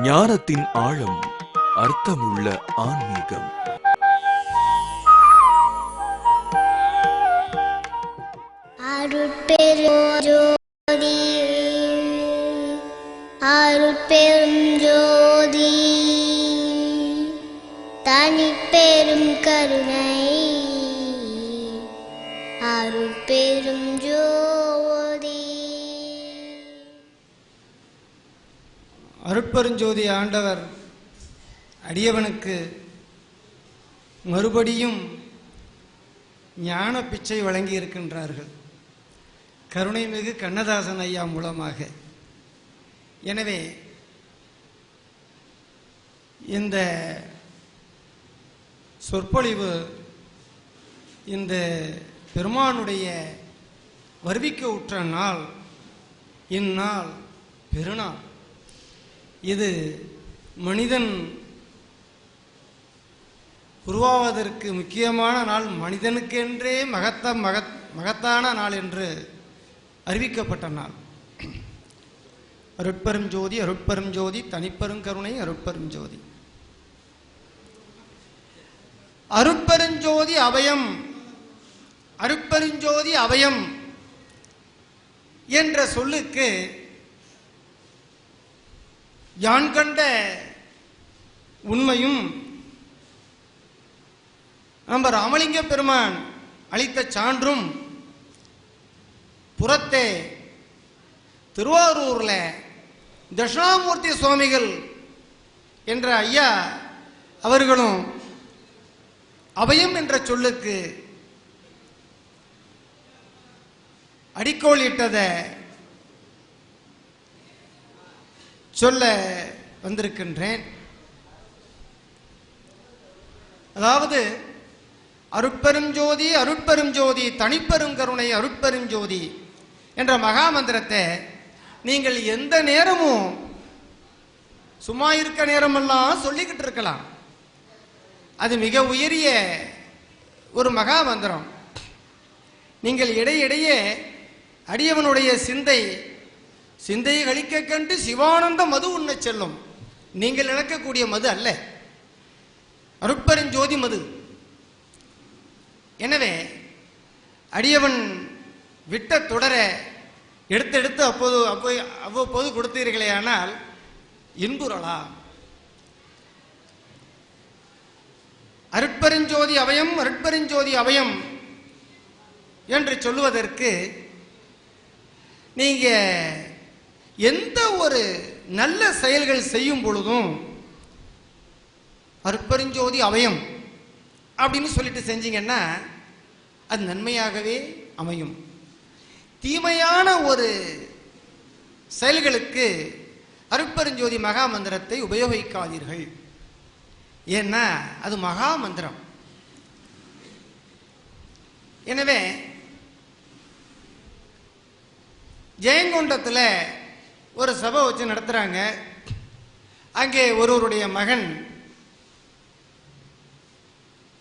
ஞானத்தின் ஆழம், அர்த்தமுள்ள ஆன்மீகம். அருட்பெருஞ்சோதி அருட்பெருஞ்சோதி தனிப்பெரும் கருணை அருட்பெருஞ்சோதி. அருட்பெருஞ்சோதி ஆண்டவர் அடியவனுக்கு மறுபடியும் ஞான பிச்சை வழங்கி இருக்கின்றார்கள், கருணைமிகு கண்ணதாசன் ஐயா மூலமாக. எனவே இந்த சொற்பொழிவு இந்த பெருமானுடைய வருவிக்க உற்ற நாள், இந்நாள் பெருநாள். இது மனிதன் உருவாவதற்கு முக்கியமான நாள், மனிதனுக்கென்றே மகத்தான நாள் என்று அறிவிக்கப்பட்ட நாள். அருட்பெரும் ஜோதி அருட்பெரும் ஜோதி தனிப்பெரும் கருணை அருட்பெரும் ஜோதி. அருட்பெருஞ்சோதி அபயம், அருட்பெருஞ்சோதி அபயம் என்ற சொல்லுக்கு யான் கண்ட உண்மையும் நம்ம ராமலிங்க பெருமான் அளித்த சான்றும் புறத்தே திருவாரூர்ல தட்சிணாமூர்த்தி சுவாமிகள் என்ற ஐயா அவர்களும் அபயம் என்ற சொல்லுக்கு அடிக்கோள் இட்டதை சொல்ல வந்திருக்கின்றேன். அதாவது அருட்பெரும் ஜோதி அருட்பெரும் ஜோதி தனிப்பெரும் கருணை அருட்பெரும் ஜோதி என்ற மகா மந்திரத்தை நீங்கள் எந்த நேரமும் சும்மா இருக்க நேரமெல்லாம் சொல்லிக்கிட்டு இருக்கலாம். அது மிக உயரிய ஒரு மகா மந்திரம். நீங்கள் இடையிடையே அடியவனுடைய சிந்தையை கழிக்க கண்டு சிவானந்த மது உண்ண செல்லும். நீங்கள் இழக்கக்கூடிய மது அல்ல, அருட்பெருஞ்சோதி மது. எனவே அடியவன் விட்ட தொடரை எடுத்து அவ்வப்போது கொடுத்தீர்களே ஆனால் இன்புறலாம். அருட்பெருஞ்சோதி அபயம் அருட்பெருஞ்சோதி அபயம் என்று சொல்லுவதற்கு நீங்க எந்த ஒரு நல்ல செயல்கள் செய்யும் பொழுதும் அருட்பெருஞ்சோதி அபயம் அப்படின்னு சொல்லிட்டு செஞ்சீங்கன்னா அது நன்மையாகவே அமையும். தீமையான ஒரு செயல்களுக்கு அருட்பெருஞ்சோதி மகா மந்திரத்தை உபயோகிக்காதீர்கள். ஏன்னா அது மகா மந்திரம். எனவே ஜெயங்கொண்டத்தில் ஒரு சபை வச்சு நடத்துகிறாங்க. அங்கே ஒருவருடைய மகன்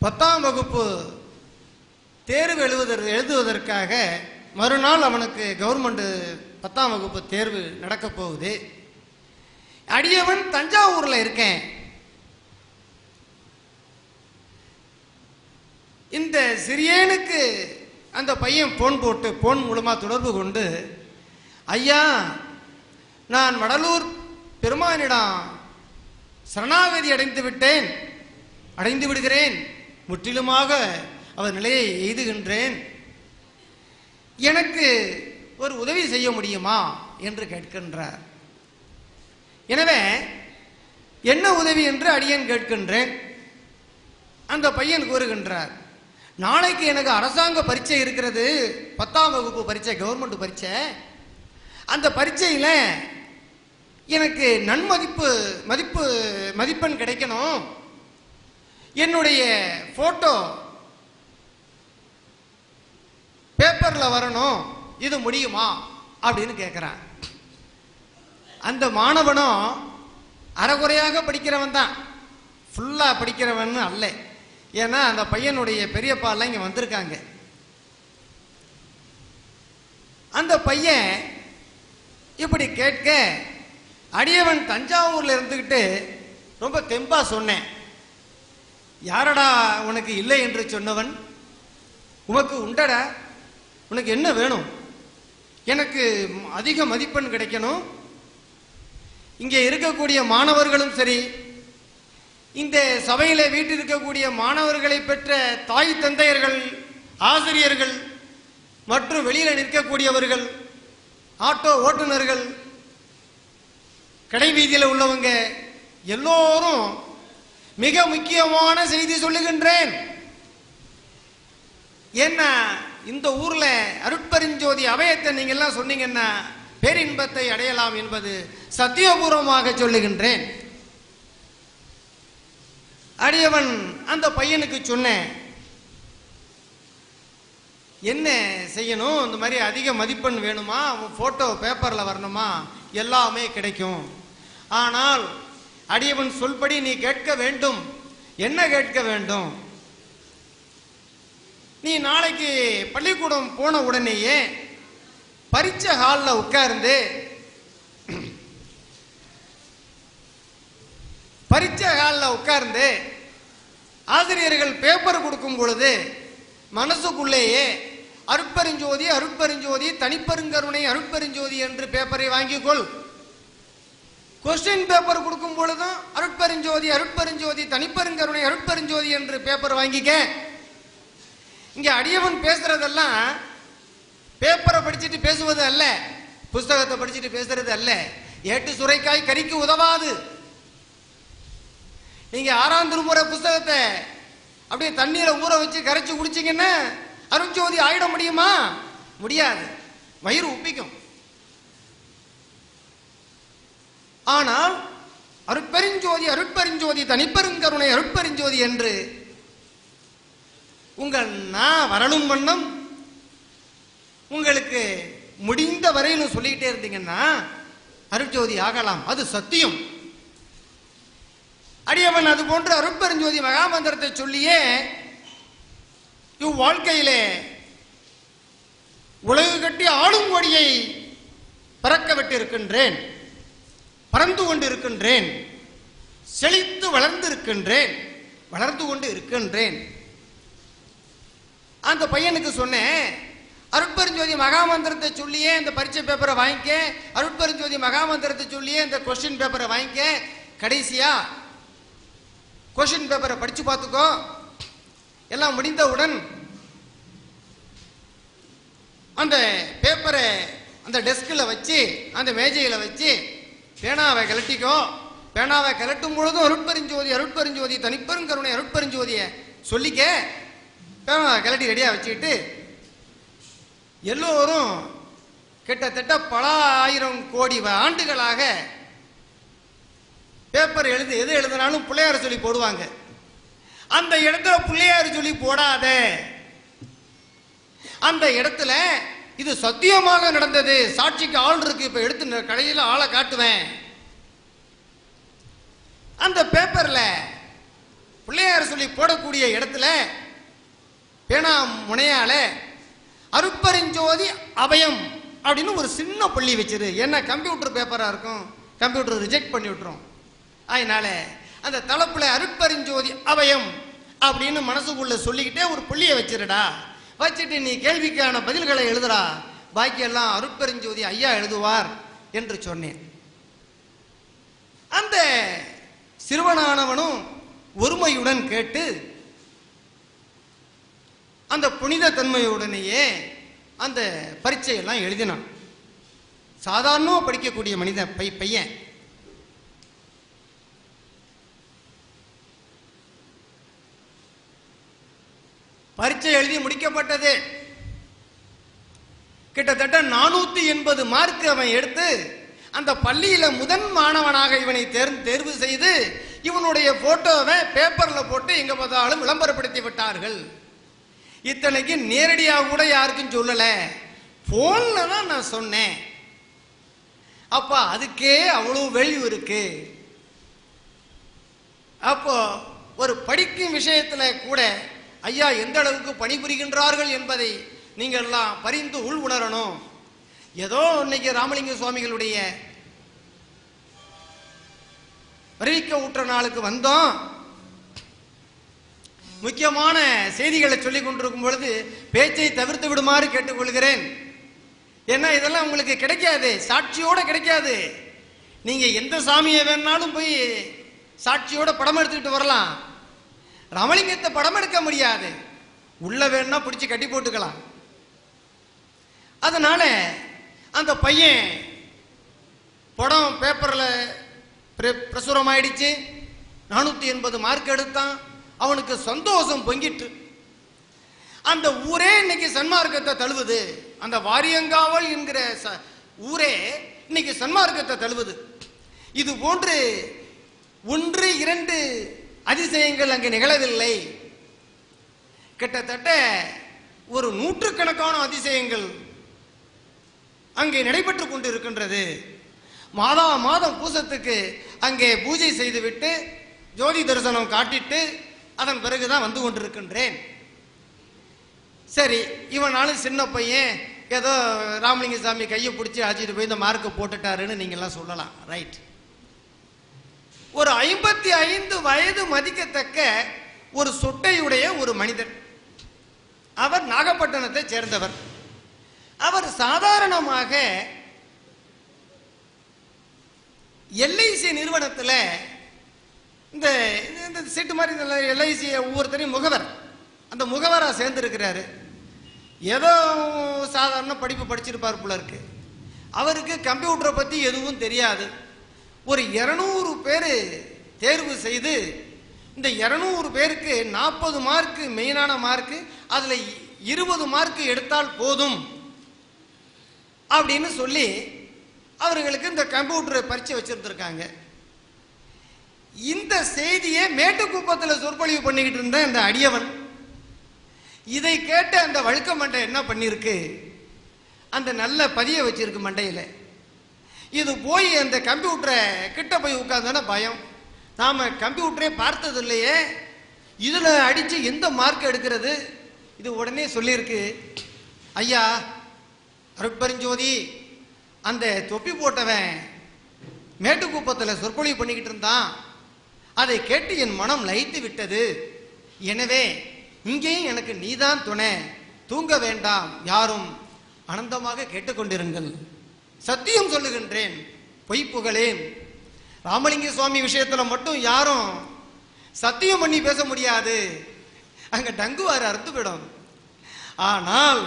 10ஆம் வகுப்பு தேர்வு எழுதுவதற்காக மறுநாள் அவனுக்கு கவர்மெண்ட் 10ஆம் வகுப்பு தேர்வு நடக்க போகுது. அடியவன் தஞ்சாவூரில் இருக்கேன். இந்த சிறியனுக்கு அந்த பையன் போன் மூலமாக தொடர்பு கொண்டு, ஐயா நான் வடலூர் பெருமானிடம் சரணாகதி அடைந்து விடுகிறேன், முற்றிலுமாக அவர் நிலையை எய்துகின்றேன், எனக்கு ஒரு உதவி செய்ய முடியுமா என்று கேட்கின்றார். எனவே என்ன உதவி என்று அடியேன் கேட்கின்றேன். அந்த பையன் கூறுகின்றார், நாளைக்கு எனக்கு அரசாங்க பரீட்சை இருக்கிறது, 10ஆம் வகுப்பு பரீட்சை, கவர்மெண்ட் பரீட்சை. அந்த பரீட்சையில் எனக்கு மதிப்பெண் கிடைக்கணும், என்னுடைய போட்டோ பேப்பரில் வரணும், இது முடியுமா அப்படின்னு கேட்குறான். அந்த மாணவனும் அரைகுறையாக படிக்கிறவன் தான், ஃபுல்லாக படிக்கிறவன் அல்ல. ஏன்னா அந்த பையனுடைய பெரியப்பாலாம் இங்கே வந்திருக்காங்க. அந்த பையன் இப்படி கேட்க அடியவன் தஞ்சாவூர்ல இருந்துகிட்டு ரொம்ப தெம்பா சொன்னேன். யாரடா உனக்கு இல்லை என்று சொன்னவன்? உனக்கு உண்டடா, உனக்கு என்ன வேணும்? எனக்கு அதிக மதிப்பெண் கிடைக்கணும். இங்கே இருக்கக்கூடிய மாணவர்களும் சரி, இந்த சபையில வீட்டில் இருக்கக்கூடிய மாணவர்களை பெற்ற தாய் தந்தையர்கள், ஆசிரியர்கள் மற்றும் வெளியில நிற்கக்கூடியவர்கள், ஆட்டோ ஓட்டுநர்கள், கடை வீதியில் உள்ளவங்க எல்லோரும் மிக முக்கியமான செய்தி சொல்லுகின்றேன். என்ன, இந்த ஊர்ல அருட்பெருஞ்சோதி அபயத்தை நீங்க எல்லாம் சொன்னீங்கன்னா பேரின்பத்தை அடையலாம் என்பது சத்தியபூர்வமாக சொல்லுகின்றேன். அடியவன் அந்த பையனுக்கு சொன்னேன், என்ன செய்யணும், இந்த மாதிரி அதிக மதிப்பெண் வேணுமா, போட்டோ பேப்பர்ல வரணுமா, எல்லாமே கிடைக்கும். ஆனால் அடியவன் சொல்படி நீ கேட்க வேண்டும். என்ன கேட்க வேண்டும்? நீ நாளைக்கு பள்ளிக்கூடம் போன உடனேயே பரீட்சை ஹாலில் உட்கார்ந்து ஆசிரியர்கள் பேப்பர் கொடுக்கும் பொழுது மனசுக்குள்ளேயே அருட்பெருஞ்சோதி அருட்பெருஞ்சோதி தனிப்பெருங்கருணை அருட்பெருஞ்சோதி என்று பேப்பரை வாங்கிக்கொள். கொஸ்டின் பேப்பர் கொடுக்கும் பொழுதும் அருட்பெருஞ்சோதி அருட்பெருஞ்சோதி தனிப்பெருங்கருணை அருட்பெருஞ்சோதி என்று பேப்பர் வாங்கிக்க. இங்க அடியவன் பேசுறதெல்லாம் பேப்பரை படிச்சுட்டு பேசுவது அல்ல, புஸ்தகத்தை படிச்சுட்டு பேசுறது அல்ல. ஏட்டு சுரைக்காய் கறிக்கு உதவாது. நீங்க 6ஆம் திருமுறை புஸ்தகத்தை அப்படியே தண்ணீரை ஊற வச்சு கரைச்சு குடிச்சீங்கன்னா அருட்ஜோதி ஆயிட முடியுமா? முடியாது, வயிறு உப்பிக்கும். ஆனால் அருட்பெருஞ்சோதி அருட்பெருஞ்சோதி தனிப்பெருங்கருணை அருட்பெருஞ்சோதி என்று உங்கள் நான் வரலும் வண்ணம் உங்களுக்கு முடிந்த வரையிலும் சொல்லிக்கிட்டே இருந்தீங்கன்னா அருட்ஜோதி ஆகலாம். அது சத்தியம். அடியவன் அது போன்று அருட்பெருஞ்சோதி மகாமந்திரத்தை சொல்லியே இவ்வாழ்க்கையிலே உலகு கட்டி ஆளும் கொடியை பறக்க விட்டு இருக்கின்றேன், பறந்து கொண்டு இருக்கின்றேன், செழித்து வளர்ந்து இருக்கின்றேன், வளர்ந்து கொண்டு இருக்கின்றேன். அந்த பையனுக்கு சொன்னேன், அருட்பெருஞ்சோதி மகாமந்திரத்தை சொல்லியே இந்த பரீட்சை பேப்பரை வாங்கிக்க, அருட்பெருஞ்சோதி மகாமந்திரத்தை சொல்லியே இந்த கொஸ்டின் பேப்பரை வாங்கிக்க, கடைசியா கொஸ்டின் பேப்பரை படிச்சு பார்த்துக்கோ. எல்லாம் முடிந்தவுடன் அந்த பேப்பரை அந்த டெஸ்கில் வச்சு அந்த மேஜையில் வச்சு பேனாவை கலட்டிக்கோ. பேனாவை கலட்டும் பொழுதும் அருட்பெருஞ்சோதி அருட்பெருஞ்சோதி தனிப்பெருங்கருணை அருட்பெருஞ்சோதியை சொல்லிக்க. பேனாவை கலட்டி ரெடியாக வச்சுக்கிட்டு எல்லோரும் கிட்டத்தட்ட பல ஆயிரம் கோடி ஆண்டுகளாக பேப்பர் எது எழுதினாலும் பிள்ளையார் சொல்லி போடுவாங்க. அந்த இடத்துல பிள்ளையார் சொல்லி போடாத. அந்த இடத்துல இது சத்தியமாக நடந்தது, சாட்சிக்கு ஆள் இருக்கு, இப்ப எடுத்து கடையில் ஆளை காட்டுவேன். அந்த பேப்பர்ல பிள்ளையார் சொல்லி போடக்கூடிய இடத்துல பேனா முனையால அருட்பெருஞ்சோதி அபயம் அப்படின்னு ஒரு சின்ன புள்ளி வச்சிரு. ஏன்னா கம்ப்யூட்டர் பேப்பரா இருக்கும், கம்ப்யூட்டர் ரிஜெக்ட் பண்ணி விட்டுரும். அதனால அந்த தலைப்புல அருட்பெருஞ்சோதி அபயம் அப்படின்னு மனசுக்குள்ள சொல்லிக்கிட்டே ஒரு புள்ளியை வச்சிருடா. வச்சுட்டு நீ கேள்விக்கான பதில்களை எழுதுறா, பாக்கியெல்லாம் அருட்பெருஞ்சோதி ஐயா எழுதுவார் என்று சொன்னேன். அந்த சிறுவனானவனும் ஒருமையுடன் கேட்டு அந்த புனித தன்மையுடனேயே அந்த பரீட்சையெல்லாம் எழுதினான். சாதாரணமாக படிக்கக்கூடிய மனித பையன். பரீட்சை எழுதி முடிக்கப்பட்டது. கிட்டத்தட்ட 480 மார்க் அவன் எடுத்து அந்த பள்ளியில முதன் மாணவனாக இவனை தேர்வு செய்து இவனுடைய போட்டோவை பேப்பர்ல போட்டு எங்க பார்த்தாலும் விளம்பரப்படுத்தி விட்டார்கள். இத்தனைக்கு நேரடியாக கூட யாருக்கும் சொல்லல, போன்ல தான் நான் சொன்னேன். அப்ப அதுக்கே அவ்வளவு வேல்யூ இருக்கு. அப்போ ஒரு படிக்கும் விஷயத்துல கூட ஐயா எந்த அளவுக்கு பணிபுரிகின்றார்கள் என்பதை நீங்கள் எல்லாம் பரிந்து உள் உணரணும். ஏதோ இன்னைக்கு ராமலிங்க சுவாமிகளுடைய வருவிக்க ஊற்ற நாளுக்கு வந்தோம். முக்கியமான செய்திகளை சொல்லிக் கொண்டிருக்கும் பொழுது பேச்சை தவிர்த்து விடுமாறு கேட்டுக்கொள்கிறேன். ஏன்னா இதெல்லாம் உங்களுக்கு கிடைக்காது, சாட்சியோட கிடைக்காது. நீங்க எந்த சாமியை வேணாலும் போய் சாட்சியோட படம் எடுத்துக்கிட்டு வரலாம். ராமலிங்கத்தை படம் எடுக்க முடியாது, உள்ள வேணா பிடிச்சி கட்டி போட்டுக்கலாம். அதனால அந்த பையன் படம் பேப்பர்ல பிரசுரம் ஆயிடுச்சு. 480 மார்க் எடுத்தான். அவனுக்கு சந்தோஷம் பொங்கிட்டு. அந்த ஊரே இன்னைக்கு சன்மார்க்கத்தை தழுவுது. அந்த வாரியங்காவல் என்கிற ஊரே இன்னைக்கு சன்மார்க்கத்தை தழுவுது. இது போன்று 1, 2 அதிசயங்கள் அங்கு நிகழவில்லை. கிட்டத்தட்ட ஒரு 100கணக்கான அதிசயங்கள் அங்கே நடைபெற்றுக் கொண்டு இருக்கின்றது. மாதம் பூசத்துக்கு அங்கே பூஜை செய்துவிட்டு ஜோதி தரிசனம் காட்டிட்டு அதன் பிறகுதான் வந்து கொண்டிருக்கின்றேன். சரி, இவனாலும் சின்ன பையன் ஏதோ ராமலிங்க சாமி கையை பிடிச்சி அழைச்சிட்டு போய் இந்த மார்க்கை போட்டுட்டாருன்னு நீங்கள்லாம் சொல்லலாம். ரைட். ஒரு 55 வயது மதிக்கத்தக்க ஒரு சொட்டையுடைய ஒரு மனிதர். அவர் நாகப்பட்டினத்தை சேர்ந்தவர். அவர் சாதாரணமாக எல்ஐசி நிறுவனத்தில் இந்த சீட்டு மாதிரி எல்ஐசி ஒவ்வொருத்தரையும் முகவர், அந்த முகவராக சேர்ந்துருக்கிறாரு. ஏதோ சாதாரண படிப்பு படிச்சிருப்பார் போல இருக்கு. அவருக்கு கம்ப்யூட்டரை பற்றி எதுவும் தெரியாது. ஒரு 200 பேர் தேர்வு செய்து இந்த 200 பேருக்கு 40 மார்க்கு மெயினான மார்க்கு, அதில் 20 மார்க்கு எடுத்தால் போதும் அப்படின்னு சொல்லி அவர்களுக்கு இந்த கம்ப்யூட்டர் பரீட்சை வச்சிருந்திருக்காங்க. இந்த செய்தியை மேட்டுக்குப்பத்தில் சொற்பொழிவு பண்ணிக்கிட்டு இருந்த இந்த அடியவன் இதை கேட்ட அந்த வழுக்க மண்டை என்ன பண்ணிருக்கு, அந்த நல்ல பதிய வச்சிருக்கு மண்டையில். இது போய் அந்த கம்ப்யூட்டரை கிட்ட போய் உட்கார்ந்தான பயம். நாம கம்ப்யூட்டரே பார்த்தது இல்லையே, இதில் அடித்து எந்த மார்க் எடுக்கிறது. இது உடனே சொல்லியிருக்கு, ஐயா அருட்பெருஞ்சோதி, அந்த தொப்பி போட்டவன் மேட்டுக்குப்பத்தில் சொற்பொழிவு பண்ணிக்கிட்டு இருந்தான். அதை கேட்டு என் மனம் லயித்து விட்டது. எனவே இங்கேயும் எனக்கு நீதான் துணை. தூங்க வேண்டாம், யாரும் ஆனந்தமாக கேட்டுக்கொண்டிருங்கள். சத்தியம் சொல்லுகின்றேன், பொய் புகழேன். ராமலிங்க சுவாமி விஷயத்தில் மட்டும் யாரும் சத்தியம் பண்ணி பேச முடியாது, அங்க டங்குவாரு அறுத்து விடும். ஆனால்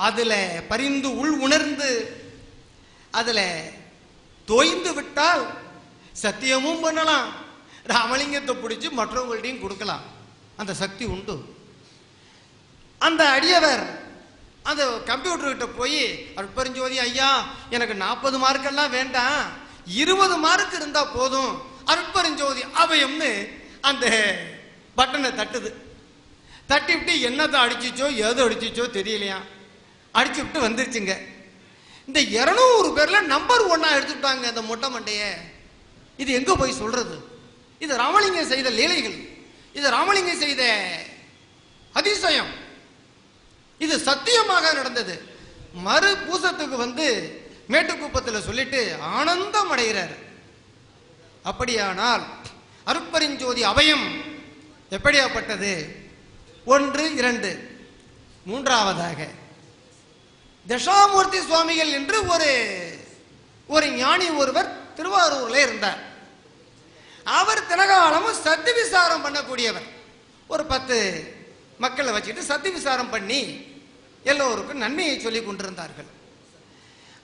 அதுல பரிந்து உள் உணர்ந்து அதுல தோய்ந்து விட்டால் சத்தியமும் பண்ணலாம், ராமலிங்கத்தை பிடிச்சி மற்றவங்கள்டையும் கொடுக்கலாம். அந்த சக்தி உண்டு. அந்த அடியவர் அந்த கம்ப்யூட்டர் கிட்ட போய் அருட்பெருஞ்சோதி ஐயா, எனக்கு 40 மார்க்கெல்லாம் வேண்டாம், 20 மார்க் இருந்தா போதும், அருட்பெருஞ்சோதி அபயம்னு அந்த பட்டனை தட்டுது. தட்டிவிட்டு என்னத்தை அடிச்சிச்சோ ஏதோ அடிச்சிச்சோ தெரியலையா, அடிச்சு விட்டு வந்துருச்சுங்க. இந்த 200 பேர்ல நம்பர் 1 எடுத்துட்டாங்க அந்த மொட்டை மண்டைய. இது எங்க போய் சொல்றது? இது ராமலிங்கம் செய்த லீலைகள், இது ராமலிங்கம் செய்த அதிசயம், இது சத்தியமாக நடந்தது. மறு பூசத்துக்கு வந்து மேட்டுக்குப்பத்தில் சொல்லிட்டு ஆனந்தம் அடைகிறார். அப்படியானால் அருட்பெருஞ்சோதி அபயம் எப்படியாப்பட்டது? 1, 2. மூன்றாவதாக தட்சிணாமூர்த்தி சுவாமிகள் என்று ஒரு ஞானி ஒருவர் திருவாரூர்ல இருந்தார். அவர் திலகாலமும் சத்தி விசாரம் பண்ணக்கூடியவர். ஒரு 10 மக்களை வச்சுட்டு சத்தி விசாரம் பண்ணி எல்லோருக்கும் நன்மையை சொல்லி கொண்டிருந்தார்கள்.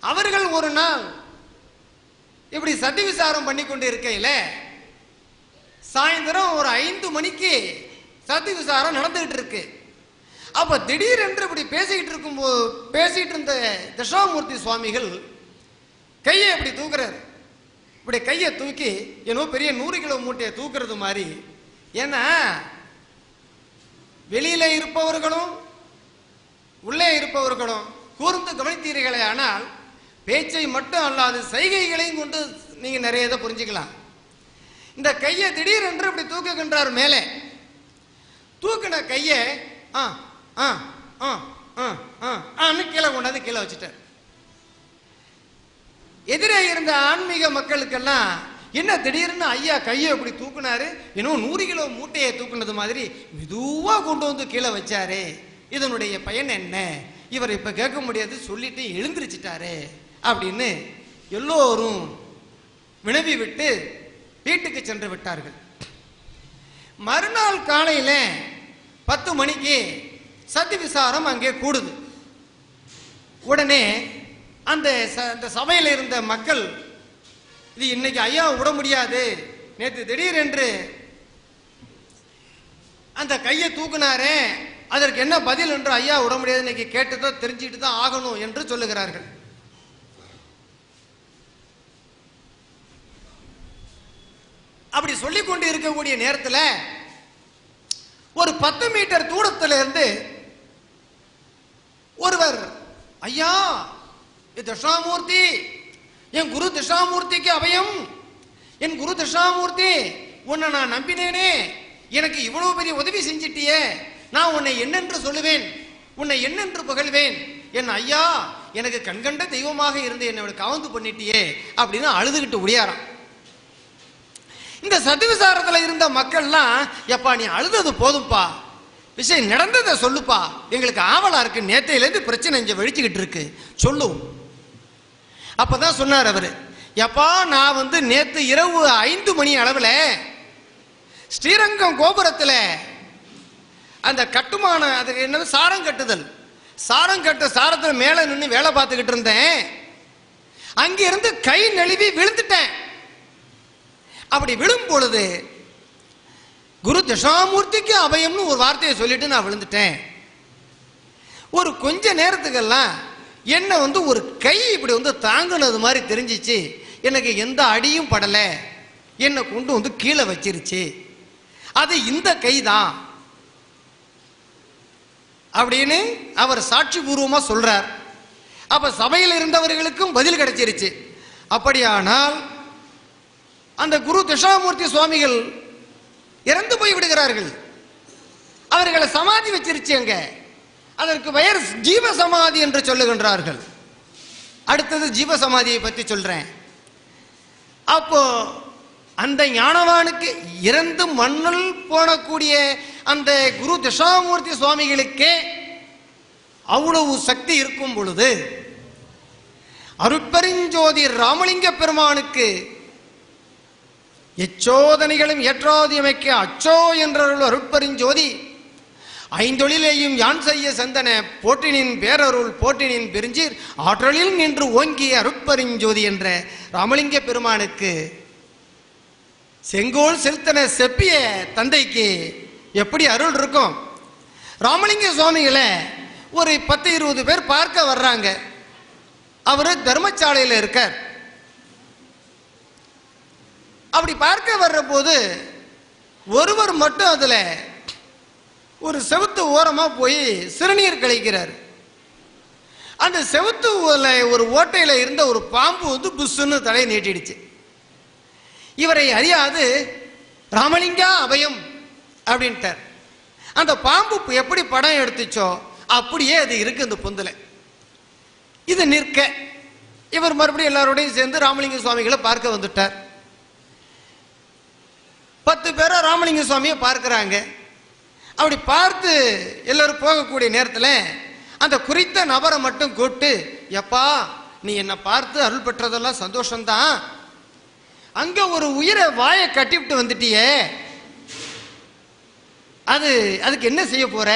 அவர்கள் ஒரு நாள் இப்படி சத்தி விசாரம் பண்ணி கொண்டு இருக்கையில் சாயந்தரம் ஒரு 5 மணிக்கு சத்தி விசாரம் நடந்துகிட்டு இருக்கு. அப்ப திடீரென்று இப்படி பேசிட்டு இருந்த தட்சிணாமூர்த்தி சுவாமிகள் கையை இப்படி தூக்குறார். இப்படி கையை தூக்கி என்னோ பெரிய 100 கிலோ மூட்டையை தூக்குறது மாதிரி. ஏன்னா வெளியில இருப்பவர்களும் உள்ளே இருப்பவர்களும் கூர்ந்து கவனித்தீர்களே ஆனால் பேச்சை மட்டும் அல்லாது செய்கைகளையும் கொண்டு நீங்க நிறைய இதை புரிஞ்சுக்கலாம். இந்த கையை திடீரென்று இப்படி தூக்குகின்றார். மேலே தூக்கின கையை கீழே கொண்டாந்து கீழே வச்சுட்டார். எதிரே இருந்த ஆன்மீக மக்களுக்கெல்லாம் என்ன திடீர்னு ஐயா கையை இப்படி தூக்குனாரு, இன்னும் 100 கிலோ மூட்டையை தூக்குனது மாதிரி மெதுவா கொண்டு வந்து கீழே வச்சாரு, இதனுடைய பயன் என்ன? இவர் இப்ப கேட்க முடியாது, சொல்லிட்டு எழுந்திருச்சிட்டாரு அப்படின்னு எல்லோரும் வினவி விட்டு வீட்டுக்கு சென்று விட்டார்கள். மறுநாள் காலையில 10 மணிக்கு சதி விசாரம் அங்கே கூடுது. உடனே அந்த சபையில் இருந்த மக்கள், இது இன்னைக்கு ஐயா விட முடியாது, நேற்று திடீரென்று அந்த கையை தூக்குனாரே, அதற்கு என்ன பதில் என்று ஐயா விட முடியாது, இன்னைக்கு கேட்டுதான் தெரிஞ்சுட்டு தான் ஆகணும் என்று சொல்லுகிறார்கள். அப்படி சொல்லிக் கொண்டு இருக்கக்கூடிய நேரத்தில் ஒரு 10 மீட்டர் தூரத்தில் இருந்து ஒருவர், ஐயா தட்சிணாமூர்த்தி, என் குரு தட்சிணாமூர்த்திக்கு அபயம், என் குரு தட்சிணாமூர்த்தி, உன்னை நான் நம்பினேனே, எனக்கு இவ்வளவு பெரிய உதவி செஞ்சிட்டியே, நான் உன்னை என்னென்று சொல்லுவேன், உன்னை என்னென்று புகழ்வேன், என் ஐயா எனக்கு கண்கண்ட தெய்வமாக இருந்து என்னை கவர்ந்து பண்ணிட்டியே அப்படின்னு அழுதுகிட்டு ஒடியாராம். இந்த சதி விசாரத்தில் இருந்த மக்கள்லாம், எப்பா நீ அழுதது போதும்பா, விஷயம் நடந்ததை சொல்லுப்பா, எங்களுக்கு ஆவலா இருக்கு, நேத்தையிலேருந்து பிரச்சனை இங்கே வெடிச்சுக்கிட்டு இருக்கு, சொல்லும். அப்பதான் சொன்னார் அவரு, எப்பா நான் நேத்து இரவு 5 மணி அளவில் ஸ்ரீரங்கம் கோபுரத்தில் அந்த கட்டுமான, அதுக்கு என்னது சாரம் கட்டுதல், சாரம் கட்ட சாரத்தில் மேலே நின்று வேலை பார்த்துக்கிட்டு இருந்தேன், அங்கிருந்து கை நழுவி விழுந்துட்டேன். அப்படி விழும் பொழுது குரு தட்சிணாமூர்த்திக்கு அபயம்னு ஒரு வார்த்தையை சொல்லிட்டு நான் விழுந்துட்டேன். ஒரு கொஞ்ச நேரத்துக்கெல்லாம் என்ன ஒரு கை இப்படி தாங்கினது மாதிரி தெரிஞ்சிச்சு, எனக்கு எந்த அடியும் படலை, என்னை கொண்டு கீழே வச்சிருச்சு, அது இந்த கை தான் அப்படின்னு அவர் சாட்சி பூர்வமா சொல்றார். அப்ப சபையில் இருந்தவர்களுக்கும் பதில் கிடைச்சிருச்சு. அப்படியானால் அந்த குரு தட்சிணாமூர்த்தி சுவாமிகள் இறந்து போய் விடுகிறார்கள், அவர்களை சமாதி வச்சிருச்சு அங்க, அதற்கு பெயர் ஜீவ சமாதி என்று சொல்லுகின்றார்கள். அடுத்தது ஜீவ சமாதியை பற்றி சொல்றேன். அப்போ அந்த ஞானவானுக்கு இறந்து மண்ணில் போனக்கூடிய அந்த குரு தட்சிணாமூர்த்தி சுவாமிகளுக்கே அவ்வளவு சக்தி இருக்கும் பொழுது, அருட்பெருஞ்சோதி ராமலிங்க பெருமானுக்கு எச்சோதனைகளும் ஏற்றாதியமைக்க அச்சோ என்றருள் அருட்பெருஞ்சோதி, ஐந்தொழிலையும் யான் செய்ய சந்தன போற்றினின் பேரருள் போற்றினின் பெருஞ்சீர் ஆற்றலில் நின்று ஓங்கிய அருட்பெருஞ்சோதி என்ற ராமலிங்க பெருமானுக்கு செங்கோல் செலுத்தன செப்பிய தந்தைக்கு எப்படி அருள் இருக்கும்? ராமலிங்க சுவாமிகளை ஒரு 10-20 பேர் பார்க்க வர்றாங்க. அவரு தர்மசாலையில் இருக்கார். அப்படி பார்க்க வர்ற போது ஒருவர் மட்டும் அதுல ஒரு செவுத்து ஓரமா போய் சிறுநீர் கழிக்கிறார். அந்த செவுத்து ஒரு ஓட்டையில இருந்த ஒரு பாம்பு புஷ்ஷுன்னு தலையை நீட்டிடுச்சு. இவரை அறியாது ராமலிங்கா அபயம் அப்படின்ட்டார். அந்த பாம்பு எப்படி படம் எடுத்துச்சோ அப்படியே அது இருக்கு அந்த பொந்துல. இது நிற்க இவர் மறுபடியும் எல்லாரோடையும் சேர்ந்து ராமலிங்க சுவாமிகளை பார்க்க வந்துட்டார். 10 பேரை ராமலிங்க சுவாமியை பார்க்கிறாங்க. அப்படி பார்த்து எல்லாரும் போகக்கூடிய நேரத்தில் அந்த குறித்த நபரை மட்டும் கூப்பிட்டு, எப்பா நீ என்னை பார்த்து அருள் பெற்றதெல்லாம் சந்தோஷம்தான், அங்க ஒரு உயிரை வாயை கட்டிவிட்டு வந்துட்டியே, அதுக்கு என்ன செய்ய போற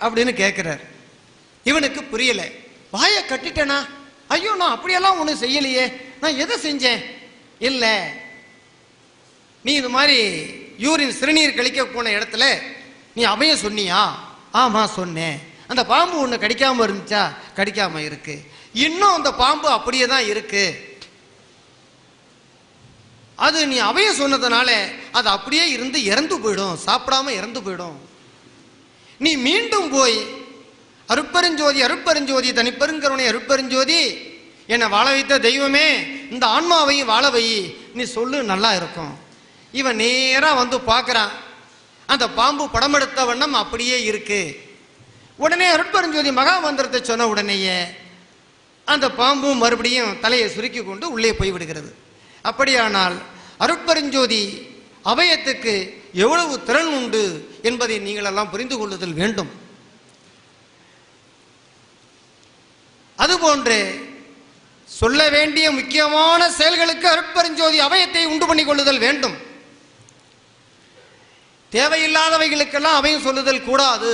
அப்படின்னு கேட்கிறார். இவனுக்கு புரியல. வாயை கட்டிட்டேனா? ஐயோ நான் அப்படியெல்லாம் ஒன்றும் செய்யலையே, நான் எதை செஞ்சேன்? இல்லை, நீ இது மாதிரி யூரின் சிறுநீர் கழிக்க போன இடத்துல நீ அபயம் சொன்னியா? ஆமா சொன்னேன். அந்த பாம்பு ஒன்று கடிக்காம இருந்துச்சா? கடிக்காம இருக்கு. இன்னும் அந்த பாம்பு அப்படியே தான் இருக்கு. அது நீ அபயம் சொன்னதுனால அது அப்படியே இருந்து இறந்து போயிடும், சாப்பிடாம இறந்து போயிடும். நீ மீண்டும் போய் அருட்பெருஞ்சோதி அருட்பெருஞ்சோதி தனிப்பெருங்கருணை அருட்பெருஞ்சோதி என்னை வாழ வைத்த தெய்வமே, இந்த ஆன்மாவையும் வாழ வை, நீ சொல்லு, நல்லா இருக்கும். இவன் நேரா பார்க்கறான். அந்த பாம்பு படம் எடுத்த வண்ணம் அப்படியே இருக்கு. உடனே அருட்பெருஞ்சோதி மகா மந்திரத்தை சொன்ன உடனேயே அந்த பாம்பு மறுபடியும் தலையை சுருக்கி கொண்டு உள்ளே போய் விடுகிறது. அப்படியானால் அருட்பெருஞ்சோதி அபயத்துக்கு எவ்வளவு திறன் உண்டு என்பதை நீங்கள் எல்லாம் புரிந்து கொள்ளுதல் வேண்டும். அதுபோன்று சொல்ல வேண்டிய முக்கியமான செயல்களுக்கு அருட்பெருஞ்சோதி அபயத்தை உண்டு பண்ணி கொள்ளுதல் வேண்டும். தேவையில்லாதவைகளுக்கெல்லாம் அபயம் சொல்லுதல் கூடாது.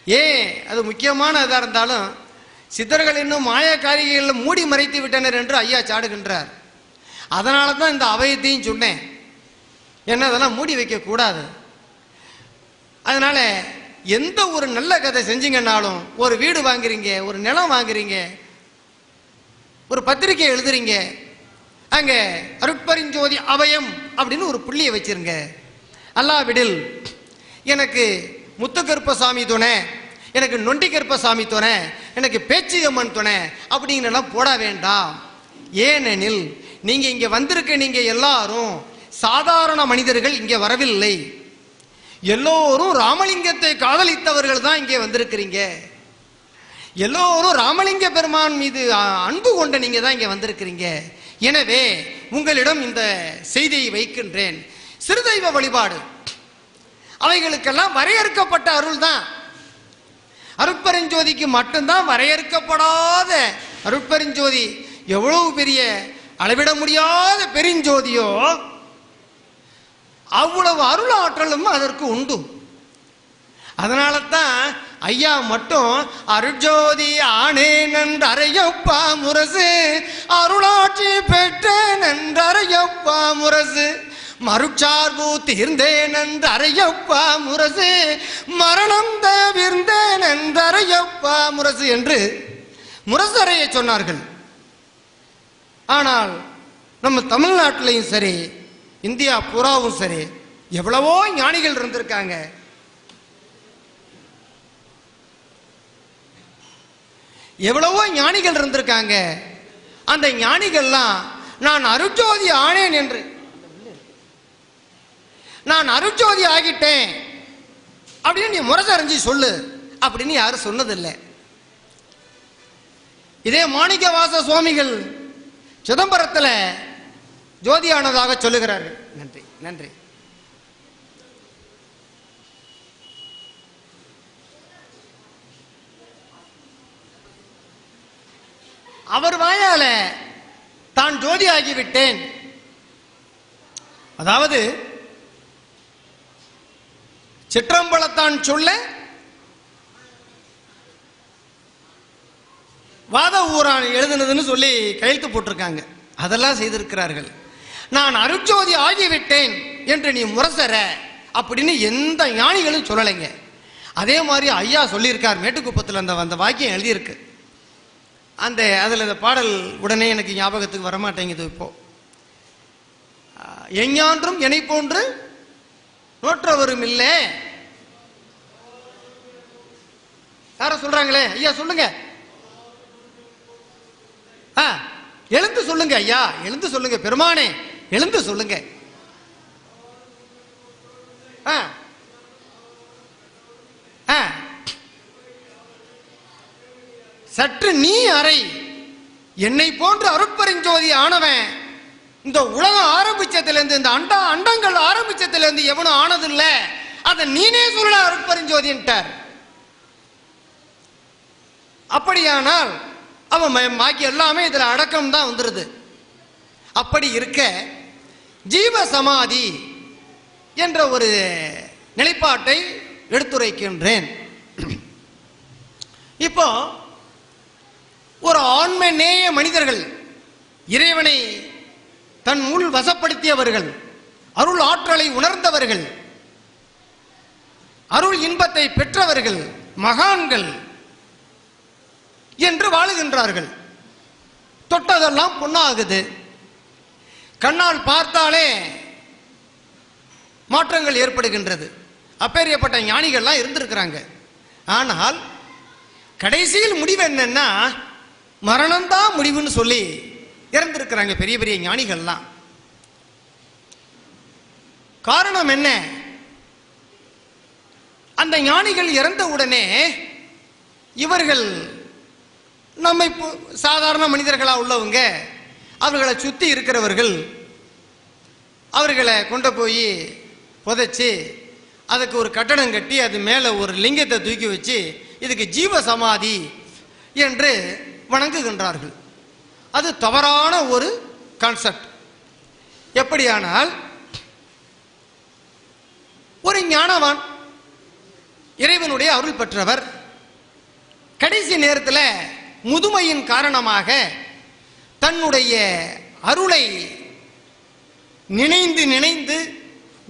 ஏன் அது முக்கியமான இதாக இருந்தாலும் சித்தர்கள் இன்னும் மாயக்காரிகளில் மூடி மறைத்து விட்டனர் என்று ஐயா சாடுகின்றார். அதனால தான் இந்த அபயத்தையும் சொன்னேன். ஏன்னா அதெல்லாம் மூடி வைக்கக்கூடாது. அதனால எந்த ஒரு நல்ல கதை செஞ்சீங்கன்னாலும், ஒரு வீடு வாங்குறீங்க, ஒரு நிலம் வாங்குறீங்க, ஒரு பத்திரிக்கை எழுதுறீங்க, அங்க அருட்பெருஞ்சோதி அபயம் அப்படின்னு ஒரு புள்ளியை வச்சிருங்க. அல்லாவிடில் எனக்கு முத்துக்கருப்பசாமி துணை, எனக்கு நொண்டி கருப்பசாமி துணை, எனக்கு பேச்சியம்மன் துணை அப்படிங்கலாம் போட வேண்டாம். ஏனெனில் நீங்க இங்க வந்திருக்க நீங்க எல்லாரும் சாதாரண மனிதர்கள் இங்கே வரவில்லை. எல்லோரும் ராமலிங்கத்தை காதலித்தவர்கள் தான் இங்கே வந்திருக்கிறீங்க. எல்லோரும் ராமலிங்க பெருமான் மீது அன்பு கொண்ட நீங்க தான் இங்கே வந்திருக்கிறீங்க. எனவே உங்களிடம் இந்த செய்தியை வைக்கின்றேன். சிறுதெய்வ வழிபாடு அவைகளுக்கெல்லாம் வரையறுக்கப்பட்ட அருள் தான். அருட்பெருஞ்சோதிக்கு மட்டும்தான் வரையறுக்கப்படாத அருட்பெருஞ்சோதி எவ்வளவு பெரிய அளவிட முடியாத பெருஞ்சோதியோ அவ்வளவு அருள் ஆற்றலும் அதற்கு உண்டு. அதனால தான் ஐயா மட்டும் அருட்ஜோதி ஆனேன் என்றறையப்பா முரசு, அருளாட்சி பெற்றேன் என்றறையப்பா முரசு, மருட்சார்பு தீர்ந்தேன் என்றறையப்பா முரசு, மரணம் தவிர்ந்தேன் என்றறையப்பா முரசு என்று முரசறைய சொன்னார்கள். ஆனால் நம்ம தமிழ்நாட்டிலையும் சரி, இந்தியா பூராவும் சரி, எவ்வளவோ ஞானிகள் இருந்திருக்காங்க. எவ்வளவோ ஞானிகள் இருந்திருக்காங்க. அந்த ஞானிகள்லாம் நான் அருட்ஜோதி ஆனேன் என்று, நான் அருட்ஜோதி ஆகிட்டேன் அப்படின்னு நீ முரசறிஞ்சு சொல்லு அப்படின்னு யாரும் சொன்னதில்லை. இதே மாணிக்கவாச சுவாமிகள் சிதம்பரத்தில் ஜோதியானதாக சொல்லுகிறார்கள். நன்றி நன்றி. அவர் வாயால தான் ஜோதி ஆகிவிட்டேன், அதாவது சிற்றம்பலத்தான் சொல்ல வாத ஊரான் எழுதுனதுன்னு சொல்லி கையெழுத்து போட்டிருக்காங்க. அதெல்லாம் செய்திருக்கிறார்கள். நான் அருட்ஜோதி ஆகிவிட்டேன் என்று நீ முரசற அப்படின்னு எந்த ஞானிகளும் சொல்லலைங்க. அதே மாதிரி ஐயா சொல்லியிருக்கார். மேட்டுக்குப்பத்தில் அந்த வாக்கியம் எழுதியிருக்கு. அதில் இந்த பாடல் உடனே எனக்கு ஞாபகத்துக்கு வரமாட்டேங்குது. இப்போ எஞ்ஞான்றும் என்னை போன்று நோற்றவரும் இல்லை. யார சொல்றாங்களே ஐயா சொல்லுங்க. எழுந்து சொல்லுங்க ஐயா, எழுந்து சொல்லுங்க. பெருமானே எழுந்து சொல்லுங்க. சற்று நீ அறை. என்னை போன்று அருட்பெருஞ்சோதி ஆனவன் இந்த உலகம் ஆரம்பிச்சதிலிருந்து, இந்த அண்டங்கள் ஆரம்பிச்சதிலிருந்து எவனும் ஆனதில்லை. அதை நீனே சொல்ல அருட்பெருஞ்சோதின்ட்டார். அப்படியானால் அவன் பாக்கி எல்லாமே இதுல அடக்கம் தான் வந்துருது. அப்படி இருக்க ஜீவ சமாதி என்ற ஒரு நிலைப்பாட்டை எடுத்துரைக்கின்றேன். இப்போ ஒரு ஆன்ம நேய மனிதர்கள், இறைவனை தன் உள் வசப்படுத்தியவர்கள், அருள் ஆற்றலை உணர்ந்தவர்கள், அருள் இன்பத்தை பெற்றவர்கள், மகான்கள் என்று வாழுகின்றார்கள். தொட்டதெல்லாம் பொன்னாகுது. கண்ணால் பார்த்தாலே மாற்றங்கள் ஏற்படுகின்றது. அப்பேற்பட்ட ஞானிகள்லாம் இருந்திருக்கிறாங்க. ஆனால் கடைசியில் முடிவு என்னன்னா மரணம்தான் முடிவுன்னு சொல்லி இறந்திருக்கிறாங்க பெரிய பெரிய ஞானிகள்லாம். காரணம் என்ன? அந்த ஞானிகள் இறந்த உடனே இவர்கள் நம்மை சாதாரண மனிதர்களா உள்ளவங்க, அவர்களை சுத்தி இருக்கிறவர்கள் அவர்களை கொண்டு போய் புதைச்சி அதுக்கு ஒரு கட்டடம் கட்டி அது மேலே ஒரு லிங்கத்தை தூக்கி வச்சு இதுக்கு ஜீவ சமாதி என்று வணங்குகின்றார்கள். அது தவறான ஒரு கான்செப்ட். எப்படியானால் ஒரு ஞானவான், இறைவனுடைய அருள் பெற்றவர், கடைசி நேரத்தில் முதுமையின் காரணமாக தன்னுடைய அருளை நினைந்து நினைந்து